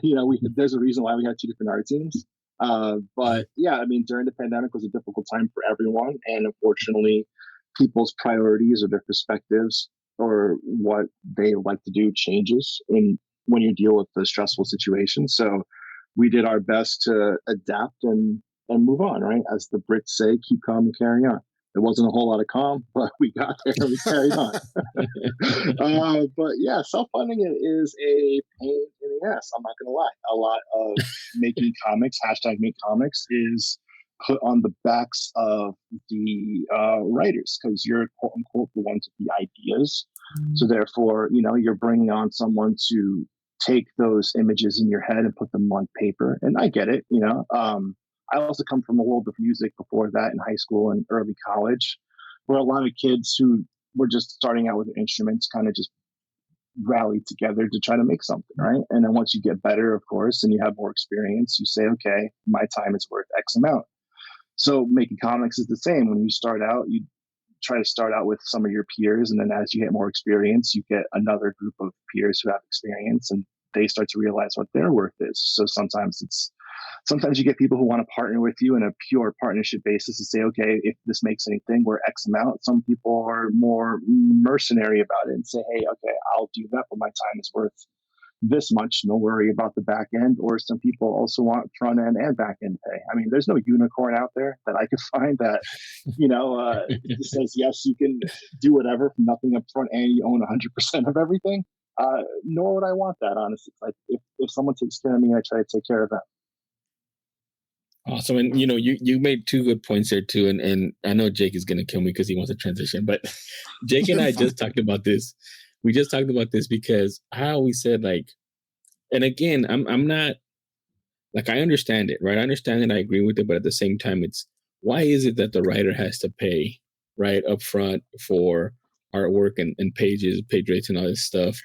there's a reason why we had two different art teams. But yeah, I mean, during the pandemic was a difficult time for everyone, and unfortunately, people's priorities or their perspectives or what they like to do changes when you deal with the stressful situation. So we did our best to adapt and move on, right? As the Brits say, keep calm and carry on. There wasn't a whole lot of calm, but we got there and we carried on. But yeah, self-funding it is a pain in the ass. I'm not going to lie. A lot of making comics, #MakeComics, is put on the backs of the writers, because you're quote unquote the ones with the ideas. So therefore, you're bringing on someone to take those images in your head and put them on paper. And I get it, I also come from a world of music before that in high school and early college, where a lot of kids who were just starting out with instruments kind of just rallied together to try to make something, right? And then once you get better, of course, and you have more experience, you say, okay, my time is worth X amount. So making comics is the same. When you start out, you try to start out with some of your peers, and then as you get more experience, you get another group of peers who have experience, and they start to realize what their worth is. So sometimes you get people who want to partner with you in a pure partnership basis and say, okay, if this makes anything, we're X amount. Some people are more mercenary about it and say, hey, okay, I'll do that, but my time is worth this much, no worry about the back end. Or some people also want front end and back end pay. I mean, there's no unicorn out there that I could find that says yes, you can do whatever from nothing up front and you own 100% of everything. Nor would I want that, honestly. Like if someone takes care of me, I try to take care of them. Awesome. And you made two good points there too. And I know Jake is gonna kill me because he wants to transition, but Jake and I just talked about this. We just talked about this because I always said, like, and again, I'm not like, I understand it, right? I understand it, I agree with it, but at the same time, it's why is it that the writer has to pay right up front for artwork and pages, page rates and all this stuff?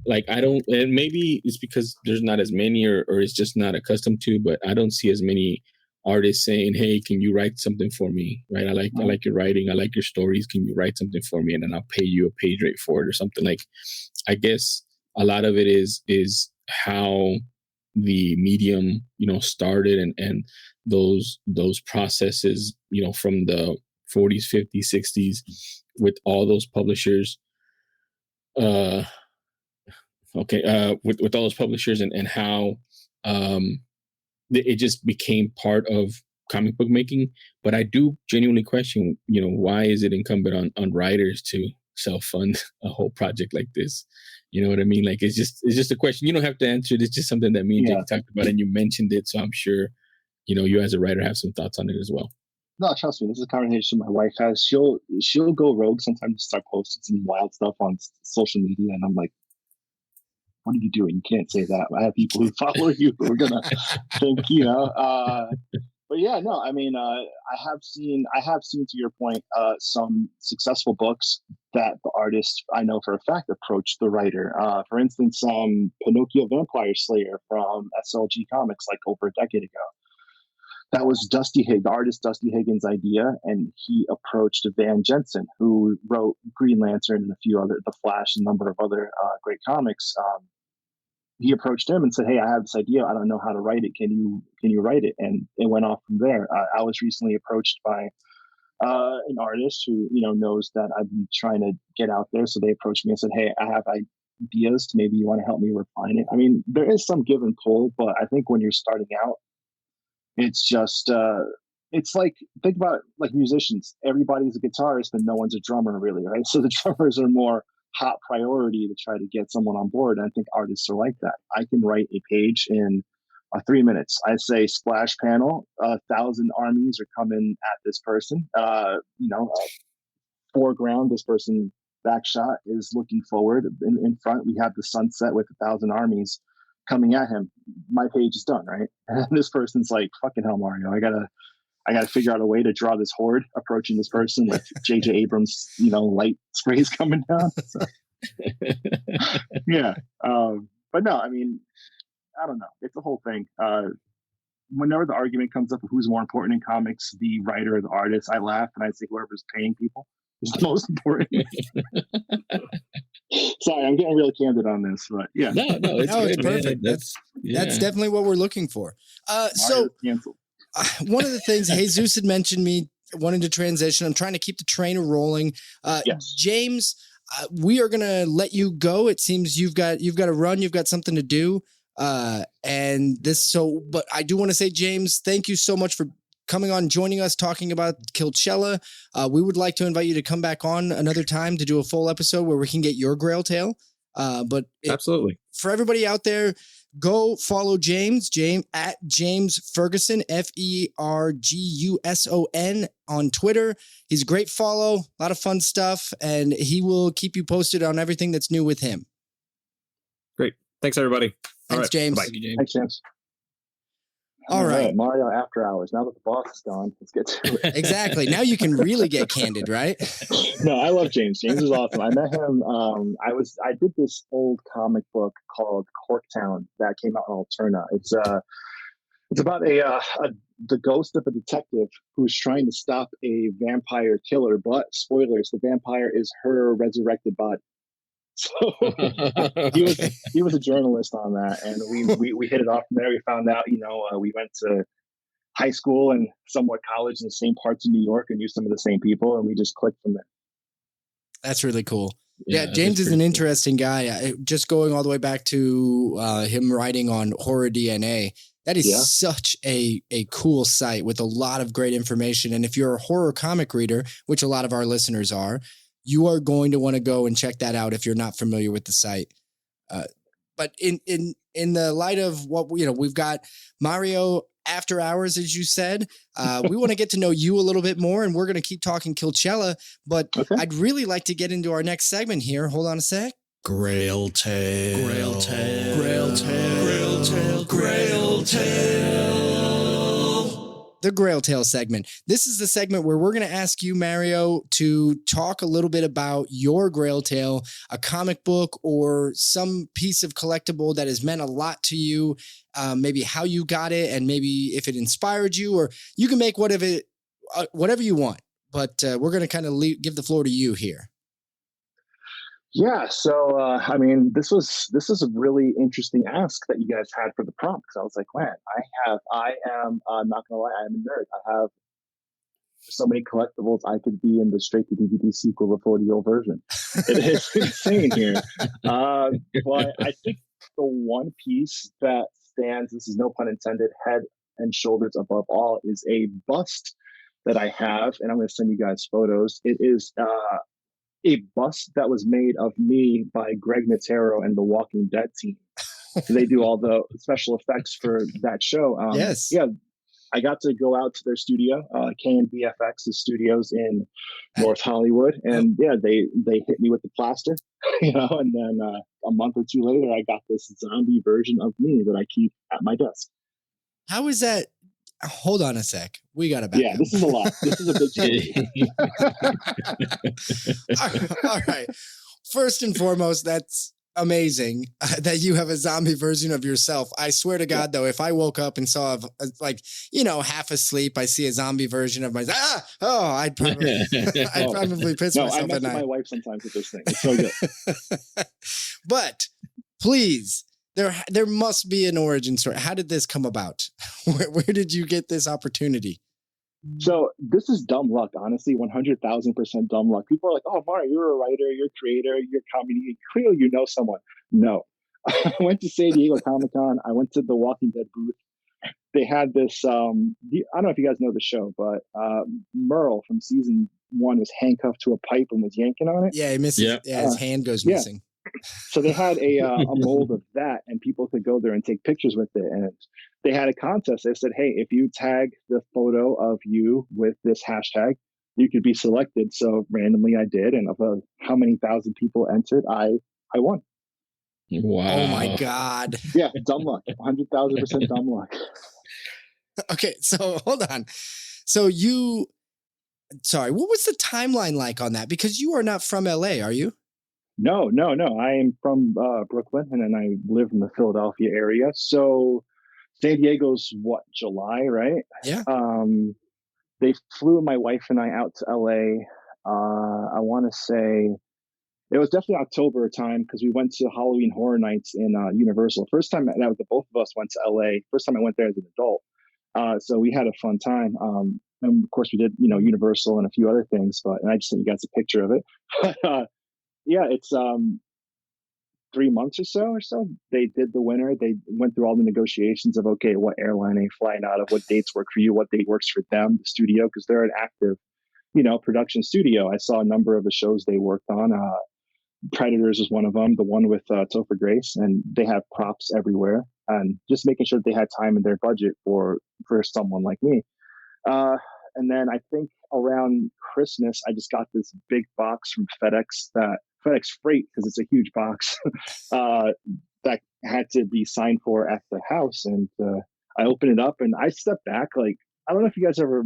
Like, I don't, and maybe it's because there's not as many or it's just not accustomed to, but I don't see as many artists saying, hey, can you write something for me? Right. I like your writing. I like your stories. Can you write something for me? And then I'll pay you a page rate for it or something. Like, I guess a lot of it is how the medium, started and those processes, from the 40s, 50s, 60s with all those publishers, with all those publishers and how, it just became part of comic book making. But I do genuinely question, why is it incumbent on writers to self-fund a whole project like this? You know what I mean? Like, it's just a question. You don't have to answer it. It's just something that me and Jake talked about, and you mentioned it. So I'm sure, you as a writer have some thoughts on it as well. No, trust me. This is a conversation my wife has. She'll go rogue sometimes, start posting some wild stuff on social media, and I'm like, what are you doing? You can't say that. I have people who follow you who are gonna think, But yeah, no. I mean, I have seen to your point, some successful books that the artist, I know for a fact, approached the writer. For instance, Pinocchio Vampire Slayer from SLG Comics, like over a decade ago. That was the artist Dusty Higgins' idea, and he approached Van Jensen, who wrote Green Lantern and a few other, The Flash, and a number of other great comics. He approached him and said, hey, I have this idea. I don't know how to write it. Can you write it? And it went off from there. I was recently approached by an artist who, knows that I've been trying to get out there. So they approached me and said, hey, I have ideas. Maybe you want to help me refine it. I mean, there is some give and pull, but I think when you're starting out, it's just, it's like, think about it, like musicians. Everybody's a guitarist, but no one's a drummer really, right? So the drummers are more hot priority to try to get someone on board. And I think artists are like that. I can write a page in 3 minutes. I say splash panel, 1,000 armies are coming at this person. Foreground, this person back shot is looking forward. In front, we have the sunset with 1,000 armies coming at him. My page is done, right? And this person's like, fucking hell, Mario, I gotta figure out a way to draw this horde approaching this person with J.J. Abrams, light sprays coming down. So, yeah. But no, I mean, I don't know. It's a whole thing. whenever the argument comes up of who's more important in comics, the writer or the artist, I laugh and I say whoever's paying people is the most important. Sorry, I'm getting really candid on this, but yeah. No, it's No, it's good, man. perfect. That's definitely what we're looking for. So canceled. one of the things Jesus had mentioned me wanting to transition. I'm trying to keep the train rolling. Yes. James, we are gonna let you go. It seems you've got to run. You've got something to do. But I do want to say, James, thank you so much for coming on, joining us, talking about Killchella. We would like to invite you to come back on another time to do a full episode where we can get your Grail Tale. Absolutely. For everybody out there, go follow James at James Ferguson, Ferguson on Twitter. He's a great follow, a lot of fun stuff, and he will keep you posted on everything that's new with him. Great. Thanks, everybody. Thanks, James. Bye. Thanks, James. All right. Mario After Hours. Now that the boss is gone, let's get to it. Exactly. Now you can really get candid, right? No, I love James. James is awesome. I met him. I did this old comic book called Corktown that came out in Alterna. It's about the ghost of a detective who's trying to stop a vampire killer. But spoilers, the vampire is her resurrected body. So he was a journalist on that, and we hit it off from there. We found out, we went to high school and somewhat college in the same parts of New York and knew some of the same people, and we just clicked from there. That's really cool. Yeah, James is an interesting guy. Just going all the way back to him writing on Horror DNA. That is such a cool site with a lot of great information. And if you're a horror comic reader, which a lot of our listeners are, you are going to want to go and check that out if you're not familiar with the site. But in the light of what we've got Mario After Hours, as you said, we want to get to know you a little bit more, and we're going to keep talking Killchella. But I'd really like to get into our next segment here. Hold on a sec. Grail Tale. Grail Tale. Grail Tale. Grail Tale. Grail Tale. The Grail Tale segment. This is the segment where we're going to ask you, Mario, to talk a little bit about your Grail Tale, a comic book or some piece of collectible that has meant a lot to you, maybe how you got it, and maybe if it inspired you, or you can make whatever you want. But we're going to kind of give the floor to you here. Yeah, so this is a really interesting ask that you guys had for the prompt, because I was like, man, I am not gonna lie, I'm a nerd. I have so many collectibles. I could be in the straight to DVD sequel, the 40-year-old version. It is insane here. But I think the one piece that stands, this is no pun intended, head and shoulders above all, is a bust that I have, and I'm going to send you guys photos. It is a bust that was made of me by Greg Nicotero and the Walking Dead team. They do all the special effects for that show. Yes. Yeah. I got to go out to their studio, KNVFX's studios in North Hollywood. And they hit me with the plaster, and then a month or two later, I got this zombie version of me that I keep at my desk. How is that? Hold on a sec. We got to back up. This is a lot. This is a big story. All right. First and foremost, that's amazing that you have a zombie version of yourself. I swear to God, though, if I woke up and saw half asleep, I see a zombie version of myself. I'd probably piss myself I at mess with night. my wife sometimes with this thing. It's so good. But please, there must be an origin story. How did this come about? Where did you get this opportunity? So this is dumb luck, honestly, 100,000% dumb luck. People are like, oh, Mario, you're a writer, you're a creator, you're a comedy. Clearly, you know someone. No. I went to San Diego Comic-Con. I went to the Walking Dead booth. They had this, I don't know if you guys know the show, but Merle from season 1 was handcuffed to a pipe and was yanking on it. Yeah, he misses. Yeah, his hand goes missing. So they had a mold of that, and people could go there and take pictures with it. And they had a contest. They said, hey, if you tag the photo of you with this hashtag, you could be selected. So randomly I did. And of how many thousand people entered, I won. Wow. Oh my God. Yeah, dumb luck. 100,000% dumb luck. Okay, so hold on. So what was the timeline like on that? Because you are not from LA, are you? No. I am from Brooklyn, and then I live in the Philadelphia area. So San Diego's what, July, right? Yeah. They flew my wife and I out to LA. I want to say it was definitely October time because we went to Halloween Horror Nights in Universal. First time that both of us went to LA. First time I went there as an adult. So we had a fun time. And of course we did, Universal and a few other things, and I just sent you guys a picture of it. Yeah, it's 3 months or so. They did the winter. They went through all the negotiations of, okay, what airline are you flying out of? What dates work for you? What date works for them? The studio, because they're an active, production studio. I saw a number of the shows they worked on. Predators is one of them, the one with Topher Grace, and they have props everywhere, and just making sure that they had time in their budget for someone like me. And then I think around Christmas, I just got this big box from FedEx Freight, because it's a huge box that had to be signed for at the house. And I opened it up and I stepped back. Like, I don't know if you guys ever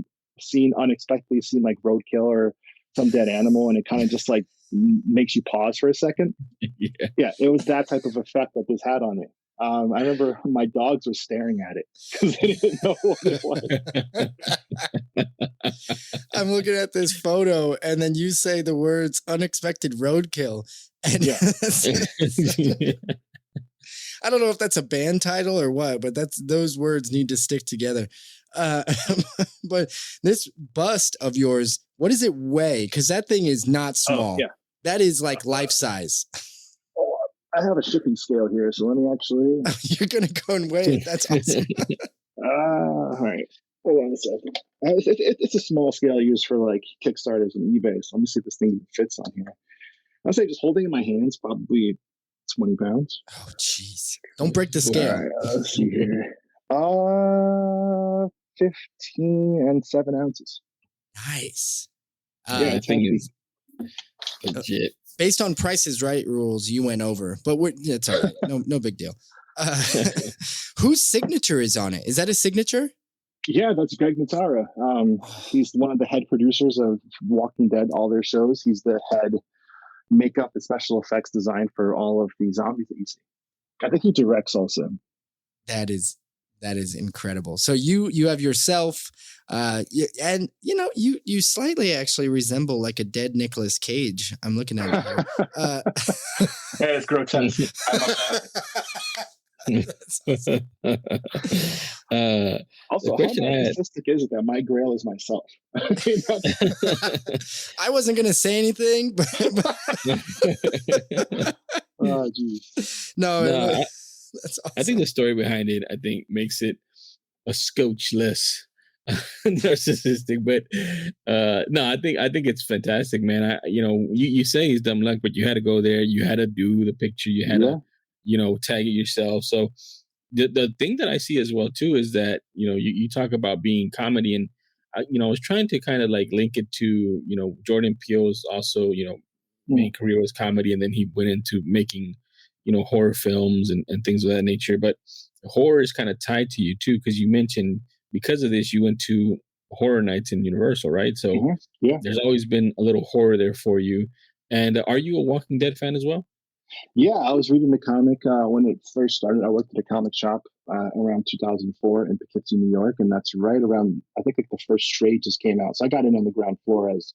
unexpectedly seen like roadkill or some dead animal, and it kind of just like makes you pause for a second. Yeah, it was that type of effect that this had on me. I remember my dogs were staring at it because they didn't know what it was. I'm looking at this photo, and then you say the words "unexpected roadkill," and I don't know if that's a band title or what, but those words need to stick together. But this bust of yours, what does it weigh? Because that thing is not small. Yeah. That is like life size. I have a shipping scale here, so let me actually. You're gonna go and weigh it. That's awesome. All right, hold on a second. It's a small scale I use for like Kickstarters and eBay. So let me see if this thing fits on here. I'll say just holding it in my hands, probably 20 pounds. Oh, jeez! Don't break the scale. All right, let's see here. 15 and 7 ounces. Nice. Yeah, I think it's legit. Based on Price's Right rules, you went over, but it's all right. No big deal. Whose signature is on it? Is that a signature? Yeah, that's Greg Natara. He's one of the head producers of Walking Dead, all their shows. He's the head makeup and special effects design for all of the zombies that you see. I think he directs also. That is incredible. So you have yourself, and you slightly actually resemble like a dead Nicolas Cage. I'm looking at you. Hey, it's grotesque. Also, how narcissistic is it that my grail is myself? I wasn't gonna say anything, but oh, geez. No. That's awesome. I think the story behind it, makes it a scotch less narcissistic. But no, I think it's fantastic, man. You say he's dumb luck, but you had to go there. You had to do the picture. You had to, tag it yourself. So the thing that I see as well too is that you talk about being comedy, and I was trying to kind of like link it to Jordan Peele's also main career was comedy, and then he went into making horror films and things of that nature. But horror is kind of tied to you too, because you mentioned because of this you went to Horror Nights in Universal, right? So there's always been a little horror there for you. And are you a Walking Dead fan as well? Yeah, I was reading the comic when it first started. I worked at a comic shop around 2004 in Poughkeepsie, New York, and that's right around, I think, like the first trade just came out. So I got in on the ground floor as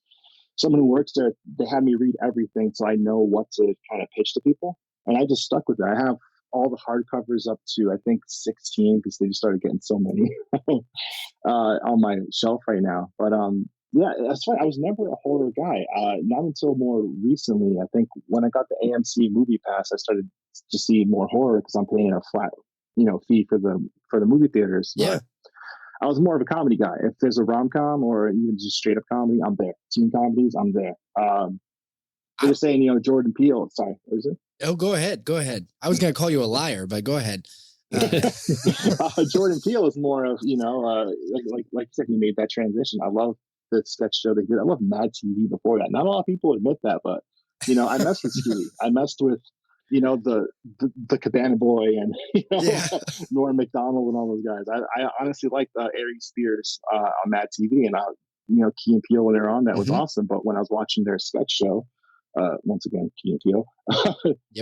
someone who works there. They had me read everything so I know what to kind of pitch to people. And I just stuck with it. I have all the hardcovers up to, I think, 16, because they just started getting so many on my shelf right now. But yeah, that's fine. I was never a horror guy. Not until more recently. I think when I got the AMC Movie Pass, I started to see more horror because I'm paying a flat, fee for the movie theaters. Yeah. I was more of a comedy guy. If there's a rom-com or even just straight up comedy, I'm there. Teen comedies, I'm there. They were saying, Jordan Peele. Sorry, what is it? Oh, go ahead. I was going to call you a liar, but go ahead. Jordan Peele is more of, like you said, he made that transition. I love the sketch show they did. I love Mad TV before that. Not a lot of people admit that, but, I messed with Stewie. I messed with, the Cabana Boy and, Norm Macdonald and all those guys. I honestly liked Ari Spears on Mad TV, and, Key and Peele when they were on that was awesome. But when I was watching their sketch show, once again, Key and Peele,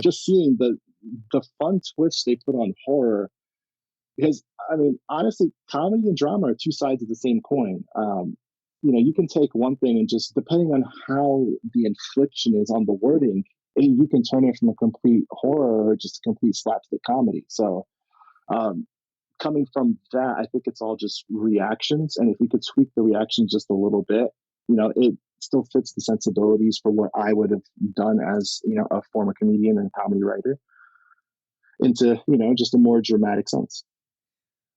just seeing the fun twists they put on horror because I mean, honestly, comedy and drama are two sides of the same coin. You can take one thing and just depending on how the infliction is on the wording, you can turn it from a complete horror or just a complete slapstick comedy. So, um, coming from that, I think it's all just reactions, and if we could tweak the reactions just a little bit, it still fits the sensibilities for what I would have done as a former comedian and comedy writer into just a more dramatic sense.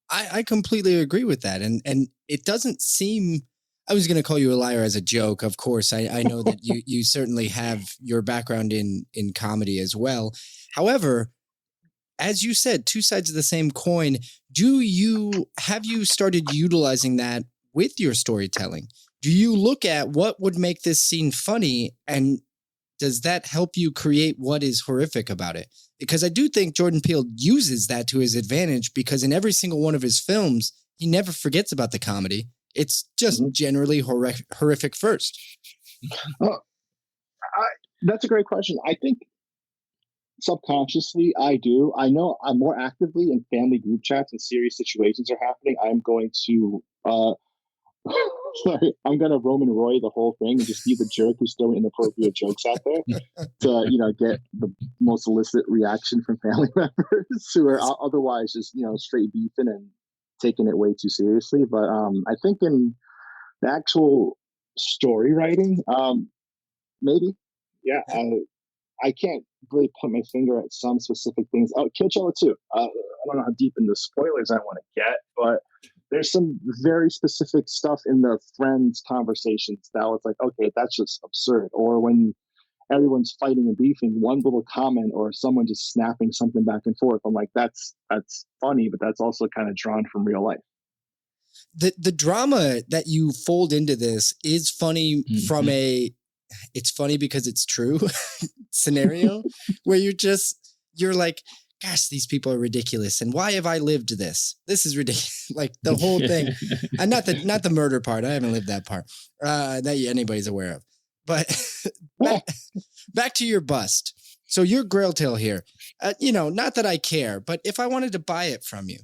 I completely agree with that. And it doesn't seem, I was going to call you a liar as a joke. Of course, I know that you certainly have your background in comedy as well. However, as you said, two sides of the same coin. Have you started utilizing that with your storytelling? Do you look at what would make this scene funny, and does that help you create what is horrific about it? Because I do think Jordan Peele uses that to his advantage, because in every single one of his films, he never forgets about the comedy. It's just generally horrific first. That's a great question. I think subconsciously I do. I know I'm more actively in family group chats and serious situations are happening. I'm going to sorry, I'm gonna Roman Roy the whole thing and just be the jerk who's throwing inappropriate jokes out there to get the most illicit reaction from family members who are otherwise just straight beefing and taking it way too seriously. But I think in the actual story writing, maybe, yeah, I can't really put my finger at some specific things. Oh, Killchella too. I don't know how deep into spoilers I want to get, but there's some very specific stuff in the friends' conversations that was like, okay, that's just absurd. Or when everyone's fighting and beefing, one little comment or someone just snapping something back and forth, I'm like, that's funny, but that's also kind of drawn from real life. The drama that you fold into this is funny from it's funny because it's true scenario where you're like, gosh, these people are ridiculous. And why have I lived this? This is ridiculous. Like the whole thing. And not the murder part. I haven't lived that part that anybody's aware of. But back to your bust. So your Grail Tale here, not that I care, but if I wanted to buy it from you,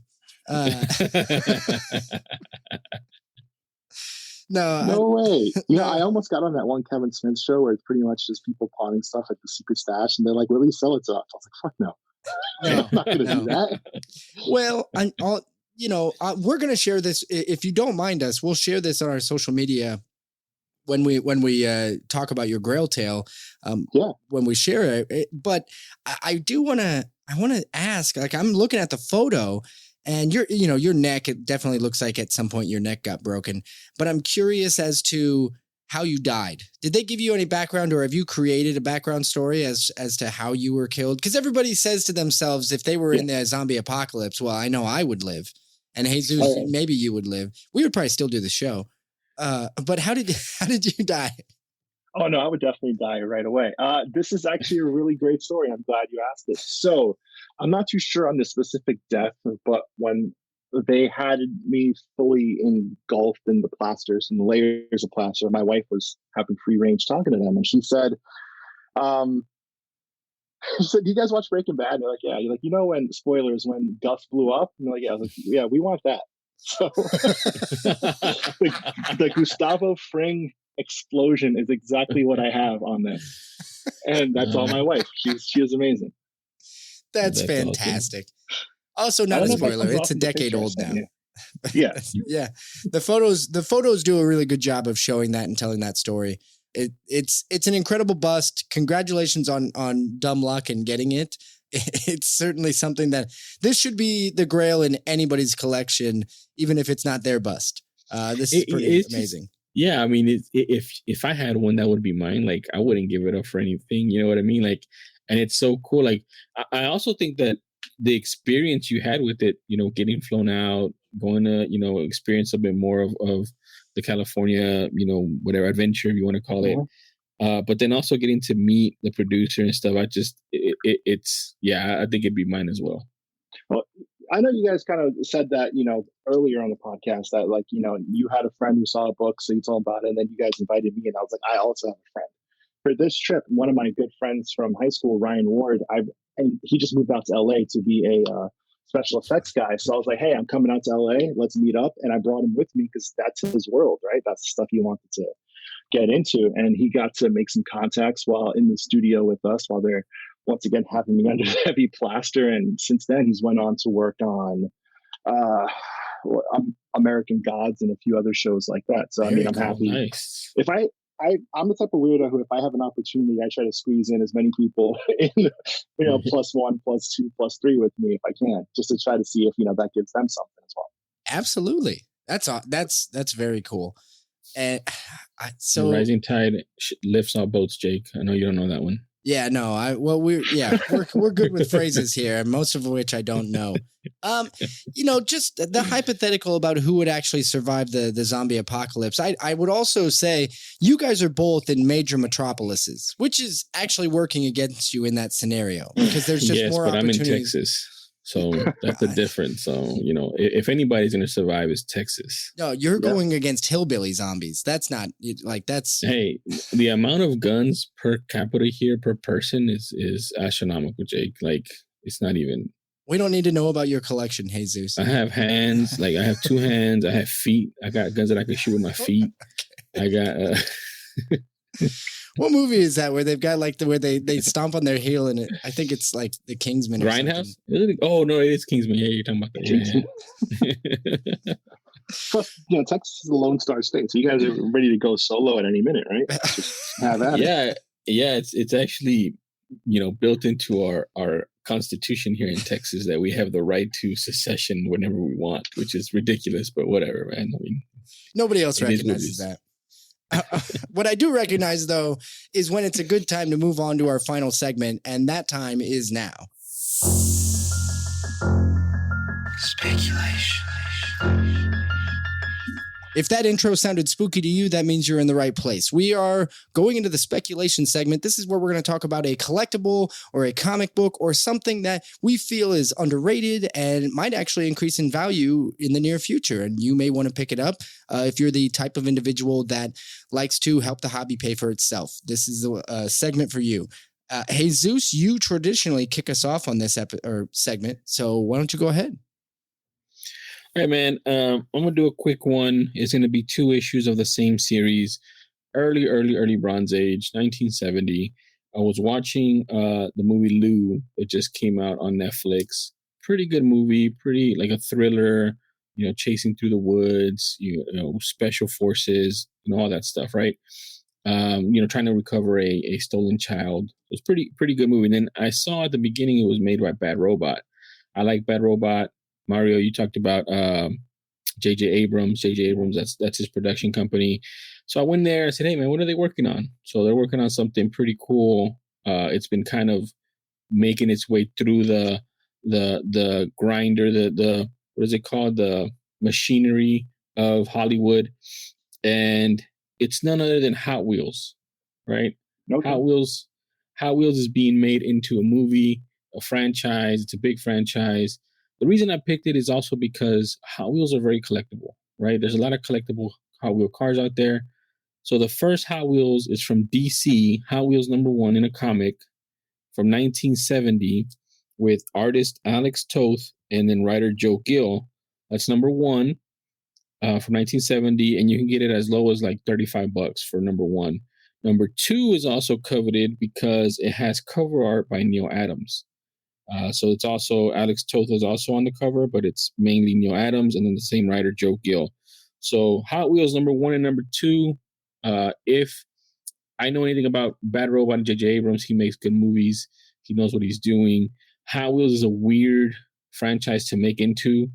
no way. I almost got on that one Kevin Smith show where it's pretty much just people pawning stuff at the secret stash, and they're like, "Really, sell it to us?" I was like, "Fuck no, I'm not going to do that." Well, we're going to share this. If you don't mind us, we'll share this on our social media when we talk about your Grail Tale. When we share it, but I want to ask. Like, I'm looking at the photo. And your neck, it definitely looks like at some point your neck got broken. But I'm curious as to how you died. Did they give you any background, or have you created a background story as to how you were killed? Because everybody says to themselves, if they were in the zombie apocalypse, well, I know I would live. And Jesus, maybe you would live. We would probably still do the show. But how did you die? Oh, no, I would definitely die right away. This is actually a really great story. I'm glad you asked it. So I'm not too sure on the specific death, but when they had me fully engulfed in the plasters and the layers of plaster, my wife was having free range talking to them. And she said, do you guys watch Breaking Bad? And they're like, yeah. You're like, when, spoilers, when Gus blew up? And they're like, yeah. I was like, yeah, we want that. So the Gustavo Fring explosion is exactly what I have on this, and that's all my wife. She is amazing. That's fantastic. Awesome. Also, not a spoiler. It's a decade old now. Yeah. Yeah. The photos do a really good job of showing that and telling that story. It's an incredible bust. Congratulations on dumb luck and getting it. It's certainly something that this should be the Grail in anybody's collection, even if it's not their bust. This is pretty amazing. Yeah, I mean, if I had one, that would be mine. Like, I wouldn't give it up for anything. You know what I mean? Like, and it's so cool. Like, I also think that the experience you had with it, getting flown out, going to, experience a bit more of the California, whatever adventure you want to call it. But then also getting to meet the producer and stuff. I think it'd be mine as well. Well, I know you guys kind of said that, earlier on the podcast that you had a friend who saw a book, so you told about it, and then you guys invited me, and I was like, I also have a friend. For this trip, one of my good friends from high school, Ryan Ward, and he just moved out to LA to be a special effects guy. So I was like, hey, I'm coming out to LA. Let's meet up. And I brought him with me because that's his world, right? That's the stuff he wanted to get into. And he got to make some contacts while in the studio with us while they're once again having me under heavy plaster. And since then, he's went on to work on American Gods and a few other shows like that. So, Very I'm cool. happy. Nice. If I'm the type of weirdo who, if I have an opportunity, I try to squeeze in as many people in, plus one, plus two, plus three with me if I can, just to try to see if, that gives them something as well. Absolutely. That's very cool. And The rising tide lifts all boats, Jake. I know you don't know that one. Yeah, no, we're good with phrases here, most of which I don't know. Just the hypothetical about who would actually survive the zombie apocalypse. I would also say you guys are both in major metropolises, which is actually working against you in that scenario because there's just more opportunities. I'm in Texas. So that's the difference. So, if anybody's going to survive, it's Texas. No, you're going against hillbilly zombies. That's not that's. Hey, the amount of guns per capita here per person is astronomical, Jake. Like, it's not even. We don't need to know about your collection, Jesus. I have hands. Like, I have 2 hands. I have feet. I got guns that I can shoot with my feet. I got. What movie is that where they've got where they stomp on their heel and I think it's like the Kingsman. Grindhouse? Oh no, it is Kingsman. Yeah, you're talking about that. Yeah. Plus, Texas is the Lone Star State, so you guys are ready to go solo at any minute, right? Just have at it. Yeah. It's actually built into our constitution here in Texas that we have the right to secession whenever we want, which is ridiculous, but whatever, man. Nobody else recognizes that. What I do recognize, though, is when it's a good time to move on to our final segment, and that time is now. Speculation. If that intro sounded spooky to you, that means you're in the right place. We are going into the speculation segment. This is where we're going to talk about a collectible or a comic book or something that we feel is underrated and might actually increase in value in the near future. And you may want to pick it up if you're the type of individual that likes to help the hobby pay for itself. This is a segment for you. Jesus, you traditionally kick us off on this segment, so why don't you go ahead? All right, man. I'm going to do a quick one. It's going to be 2 issues of the same series. Early Bronze Age, 1970. I was watching the movie Lou. It just came out on Netflix. Pretty good movie. Pretty like a thriller, chasing through the woods, special forces, all that stuff, right? Trying to recover a stolen child. It was pretty good movie. And then I saw at the beginning it was made by Bad Robot. I like Bad Robot. Mario, you talked about J.J. Abrams. J.J. Abrams, that's his production company. So I went there and said, hey, man, what are they working on? So they're working on something pretty cool. It's been kind of making its way through the grinder, the what is it called? The machinery of Hollywood. And it's none other than Hot Wheels, right? Okay. Hot Wheels is being made into a movie, a franchise. It's a big franchise. The reason I picked it is also because Hot Wheels are very collectible, right? There's a lot of collectible Hot Wheel cars out there. So the first Hot Wheels is from DC, Hot Wheels #1 in a comic from 1970 with artist Alex Toth and then writer Joe Gill. That's #1 from 1970, and you can get it as low as like $35 for #1. #2 is also coveted because it has cover art by Neil Adams. So it's also Alex Toth is also on the cover, but it's mainly Neil Adams and then the same writer, Joe Gill. So Hot Wheels #1 and #2. If I know anything about Bad Robot and J.J. Abrams, he makes good movies. He knows what he's doing. Hot Wheels is a weird franchise to make into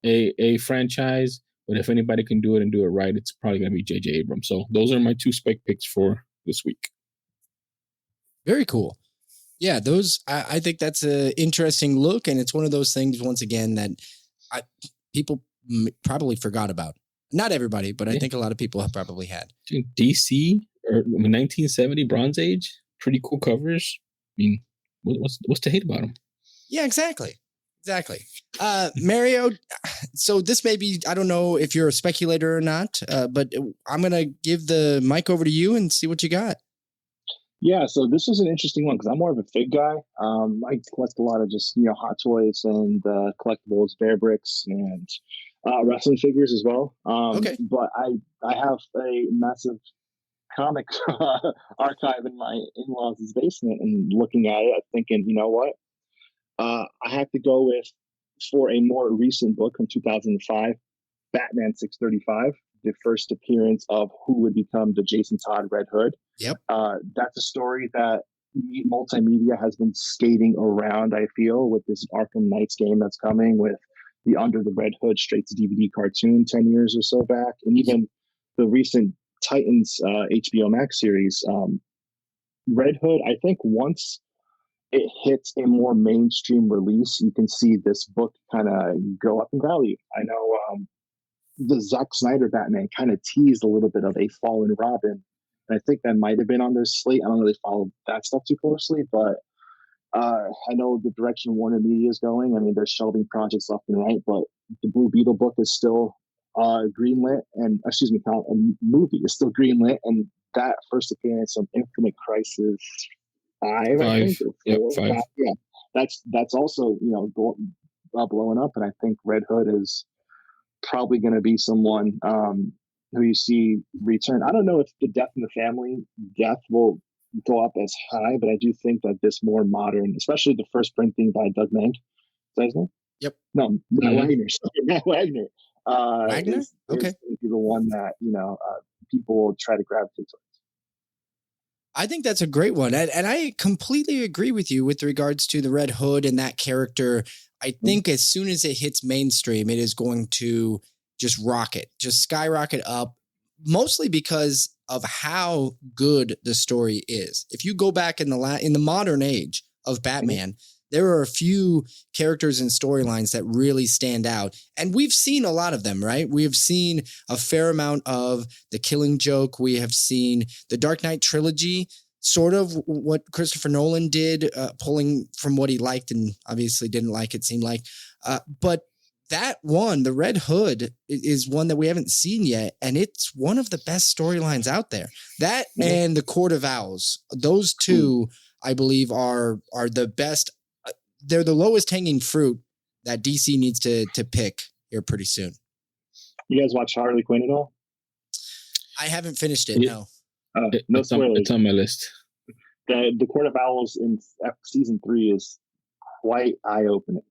a franchise, but if anybody can do it and do it right, it's probably going to be J.J. Abrams. So those are my 2 spec picks for this week. Very cool. Yeah, I think that's an interesting look, and it's one of those things, once again, that people probably forgot about. Not everybody, but I think a lot of people have probably had. DC, or 1970 Bronze Age, pretty cool covers. I mean, what's to hate about them? Yeah, exactly. Mario, so this may be, I don't know if you're a speculator or not, but I'm going to give the mic over to you and see what you got. Yeah, so this was an interesting one because I'm more of a Fig guy. I collect a lot of just Hot Toys and collectibles, bear bricks, and wrestling figures as well. Okay. But I have a massive comic archive in my in-laws' basement, and looking at it, I'm thinking, you know what? I have to go with for a more recent book from 2005, Batman 635, the first appearance of who would become the Jason Todd Red Hood. Yep. That's a story that multimedia has been skating around, I feel, with this Arkham Knights game that's coming, with the Under the Red Hood straight to DVD cartoon 10 years or so back, and even the recent Titans HBO Max series. Red Hood, I think once it hits a more mainstream release, you can see this book kind of go up in value. I know the Zack Snyder Batman kind of teased a little bit of a fallen Robin. And I think that might have been on their slate. I don't really follow that stuff too closely, but I know the direction Warner Media is going. I mean, they're shelving projects left and right, but the Blue Beetle book is still greenlit, and a movie is still greenlit, and that first appearance of Infinite Crisis 5, I think, or 4, Yep, 5. yeah, that's also blowing up, and I think Red Hood is probably going to be someone who you see return. I don't know if the Death in the Family death will go up as high, but I do think that this more modern, especially the first printing by Doug Mank, is that his name? Yep. No, Matt Wagner. Sorry, Matt Wagner. Wagner? Okay. Is the one that people will try to gravitate towards. I think that's a great one. And I completely agree with you with regards to the Red Hood and that character. I think as soon as it hits mainstream, it is going to just skyrocket up, mostly because of how good the story is. If you go back in the modern age of Batman, there are a few characters and storylines that really stand out. And we've seen a lot of them, right? We have seen a fair amount of The Killing Joke. We have seen the Dark Knight trilogy, sort of what Christopher Nolan did, pulling from what he liked and obviously didn't like, it seemed like. But that one, the Red Hood, is one that we haven't seen yet. And it's one of the best storylines out there. That and the Court of Owls, those two, I believe, are the best. They're the lowest hanging fruit that DC needs to pick here pretty soon. You guys watch Harley Quinn at all? I haven't finished it. No. No spoilers. It's on my list. The Court of Owls in season 3 is quite eye-opening.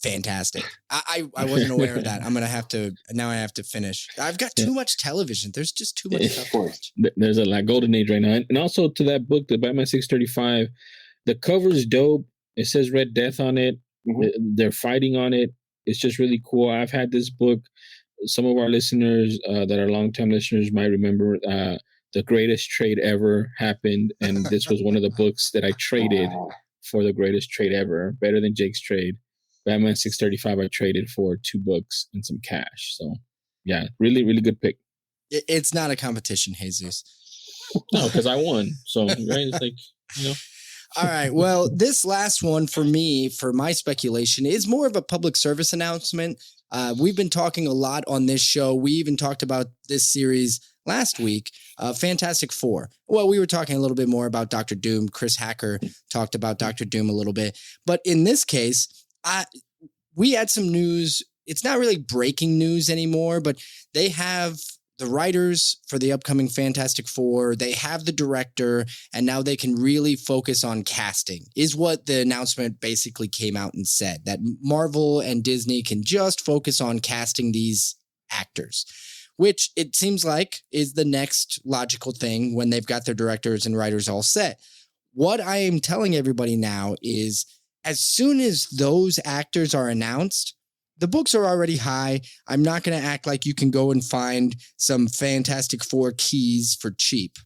Fantastic. I wasn't aware of that. I have to finish. I've got too much television. There's just too much stuff to watch. There's a like golden age right now. And also to that book, the Batman 635, the cover is dope. It says Red Death on it. They're fighting on it. It's just really cool. I've had this book. Some of our listeners that are longtime listeners might remember the greatest trade ever happened. And this was one of the books that I traded for the greatest trade ever. Better than Jake's trade. Batman 635 I traded for 2 books and some cash. So, yeah, really, really good pick. It's not a competition, Jesus. No, because I won. So, right, it's like, All right. Well, this last one for me, for my speculation, is more of a public service announcement. We've been talking a lot on this show. We even talked about this series last week, Fantastic Four. Well, we were talking a little bit more about Dr. Doom. Chris Hacker talked about Dr. Doom a little bit. But in this case, we had some news. It's not really breaking news anymore, but they have the writers for the upcoming Fantastic Four. They have the director, and now they can really focus on casting, is what the announcement basically came out and said, that Marvel and Disney can just focus on casting these actors, which it seems like is the next logical thing when they've got their directors and writers all set. What I am telling everybody now is, as soon as those actors are announced, the books are already high. I'm not going to act like you can go and find some Fantastic Four keys for cheap.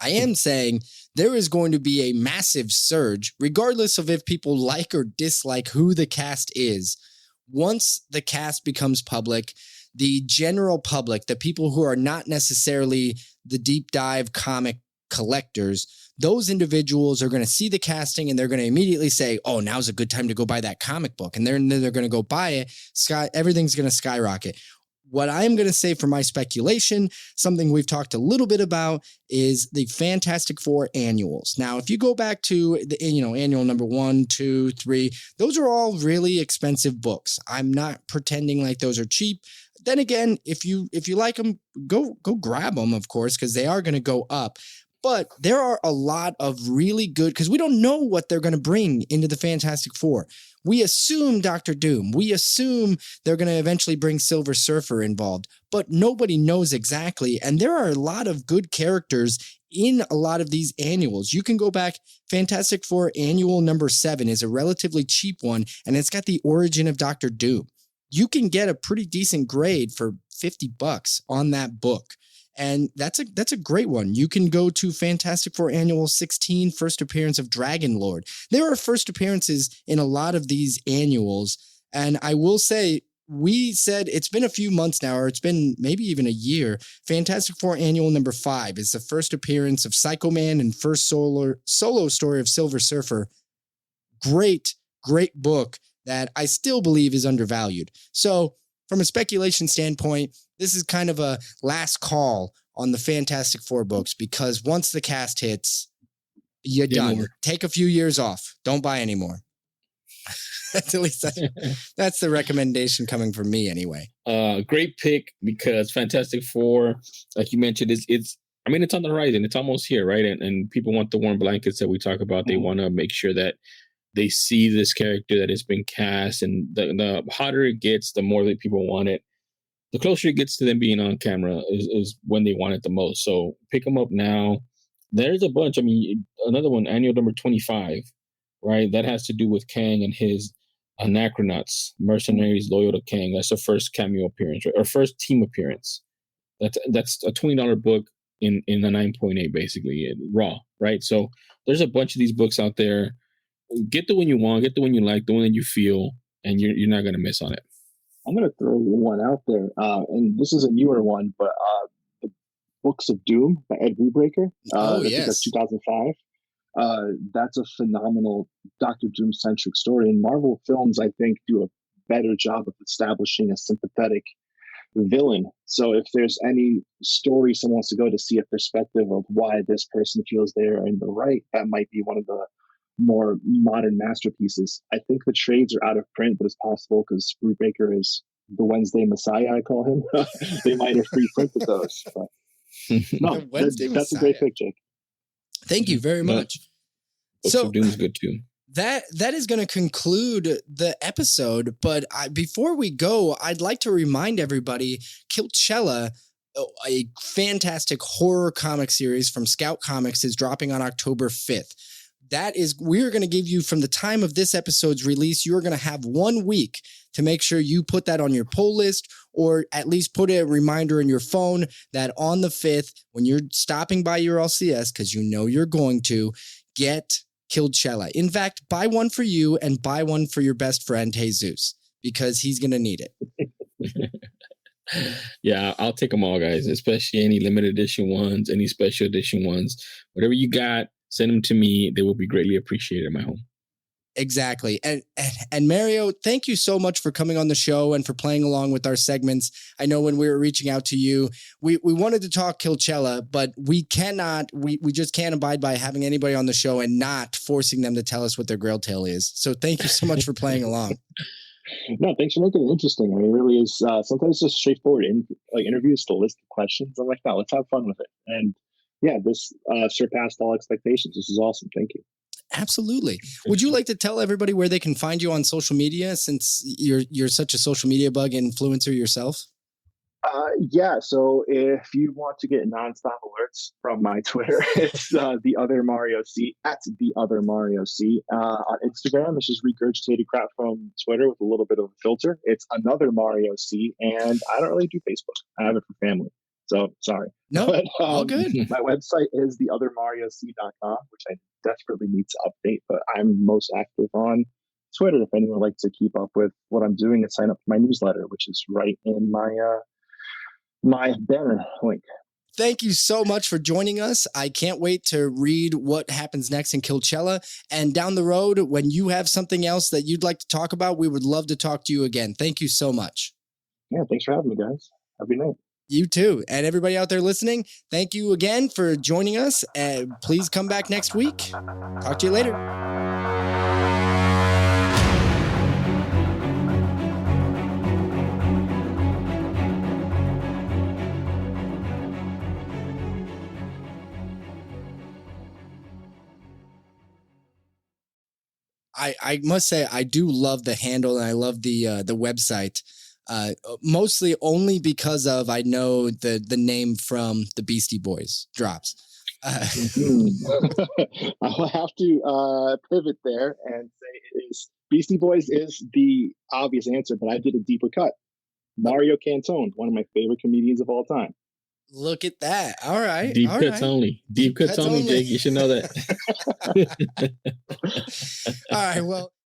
I am saying there is going to be a massive surge, regardless of if people like or dislike who the cast is. Once the cast becomes public, the general public, the people who are not necessarily the deep dive comic collectors, those individuals are going to see the casting and they're going to immediately say, oh, now's a good time to go buy that comic book. And they're going to go buy it. Everything's going to skyrocket. what I'm going to say for my speculation, something we've talked a little bit about, is the Fantastic Four annuals. Now, if you go back to the annual number 1, 2, 3, those are all really expensive books. I'm not pretending like those are cheap. Then again, if you like them, go grab them, of course, because they are going to go up. But there are a lot of really good, because we don't know what they're going to bring into the Fantastic Four. We assume Doctor Doom. We assume they're going to eventually bring Silver Surfer involved, but nobody knows exactly. And there are a lot of good characters in a lot of these annuals. You can go back. Fantastic Four annual number 7 is a relatively cheap one, and it's got the origin of Doctor Doom. You can get a pretty decent grade for $50 on that book. And that's a great one. You can go to Fantastic Four Annual 16, first appearance of Dragon Lord. There are first appearances in a lot of these annuals. And I will say, we said it's been a few months now, or it's been maybe even a year. Fantastic Four Annual number 5 is the first appearance of Psycho Man and first solo story of Silver Surfer. Great book that I still believe is undervalued. So from a speculation standpoint, this is kind of a last call on the Fantastic Four books, because once the cast hits, you're done. Take a few years off. Don't buy anymore. At least that's the recommendation coming from me anyway. Great pick, because Fantastic Four, like you mentioned, it's on the horizon. It's almost here, right? And people want the warm blankets that we talk about. They want to make sure that they see this character that has been cast, and the hotter it gets, the more that people want it. The closer it gets to them being on camera is when they want it the most. So pick them up now. There's a bunch. I mean, another one, annual number 25, right? That has to do with Kang and his Anachronauts, mercenaries loyal to Kang. That's the first cameo appearance, right? Or first team appearance. That's a $20 book in the 9.8, basically, raw, right? So there's a bunch of these books out there. Get the one you want, get the one you like, the one that you feel, and you're not going to miss on it. I'm going to throw one out there, and this is a newer one, but the Books of Doom by Ed Brubaker. That's 2005. That's a phenomenal Doctor Doom-centric story, and Marvel films, I think, do a better job of establishing a sympathetic villain. So if there's any story someone wants to go to see a perspective of why this person feels they're in the right, that might be one of the more modern masterpieces. I think the trades are out of print, but it's possible because Brubaker is the Wednesday Messiah, I call him. They might have pre-printed those. But no, that's a great pick, Jake. Thank you very much. So Doom's good too. That is going to conclude the episode. But before we go, I'd like to remind everybody, Killchella, a fantastic horror comic series from Scout Comics, is dropping on October 5th. We're going to give you, from the time of this episode's release, you're going to have 1 week to make sure you put that on your pull list, or at least put a reminder in your phone that on the 5th, when you're stopping by your LCS, because you know you're going to, get Killchella. In fact, buy one for you and buy one for your best friend, Jesus, because he's going to need it. Yeah, I'll take them all, guys, especially any limited edition ones, any special edition ones. Whatever you got, send them to me. They will be greatly appreciated in my home. Exactly. And Mario, thank you so much for coming on the show and for playing along with our segments. I know when we were reaching out to you, we wanted to talk Killchella, but we just can't abide by having anybody on the show and not forcing them to tell us what their Grail Tale is. So thank you so much for playing along. No, thanks for making it interesting. I mean, it really is. Sometimes just straightforward interviews, the list of questions. I'm like, no, let's have fun with it. And yeah, this surpassed all expectations. This is awesome. Thank you. Absolutely. Would you like to tell everybody where they can find you on social media, since you're such a social media bug influencer yourself? Yeah. So if you want to get nonstop alerts from my Twitter, it's the other Mario C at the other Mario C. On Instagram, it's just regurgitated crap from Twitter with a little bit of a filter. It's another Mario C, and I don't really do Facebook. I have it for family. So sorry. No, but, all good. My website is theothermarioc.com, which I desperately need to update, but I'm most active on Twitter if anyone would like to keep up with what I'm doing and sign up for my newsletter, which is right in my banner link. Thank you so much for joining us. I can't wait to read what happens next in Killchella. And down the road, when you have something else that you'd like to talk about, we would love to talk to you again. Thank you so much. Yeah, thanks for having me, guys. Have a good night. You too. And everybody out there listening, thank you again for joining us. And please come back next week. Talk to you later. I must say I do love the handle and I love the website. Mostly only because of I know the name from the Beastie Boys drops. I'll have to pivot there and say it is Beastie Boys is the obvious answer, but I did a deeper cut. Mario Cantone, one of my favorite comedians of all time. Look at that. All right. Deep all cuts right. only. Deep cuts only, Jake. You should know that. All right. Well,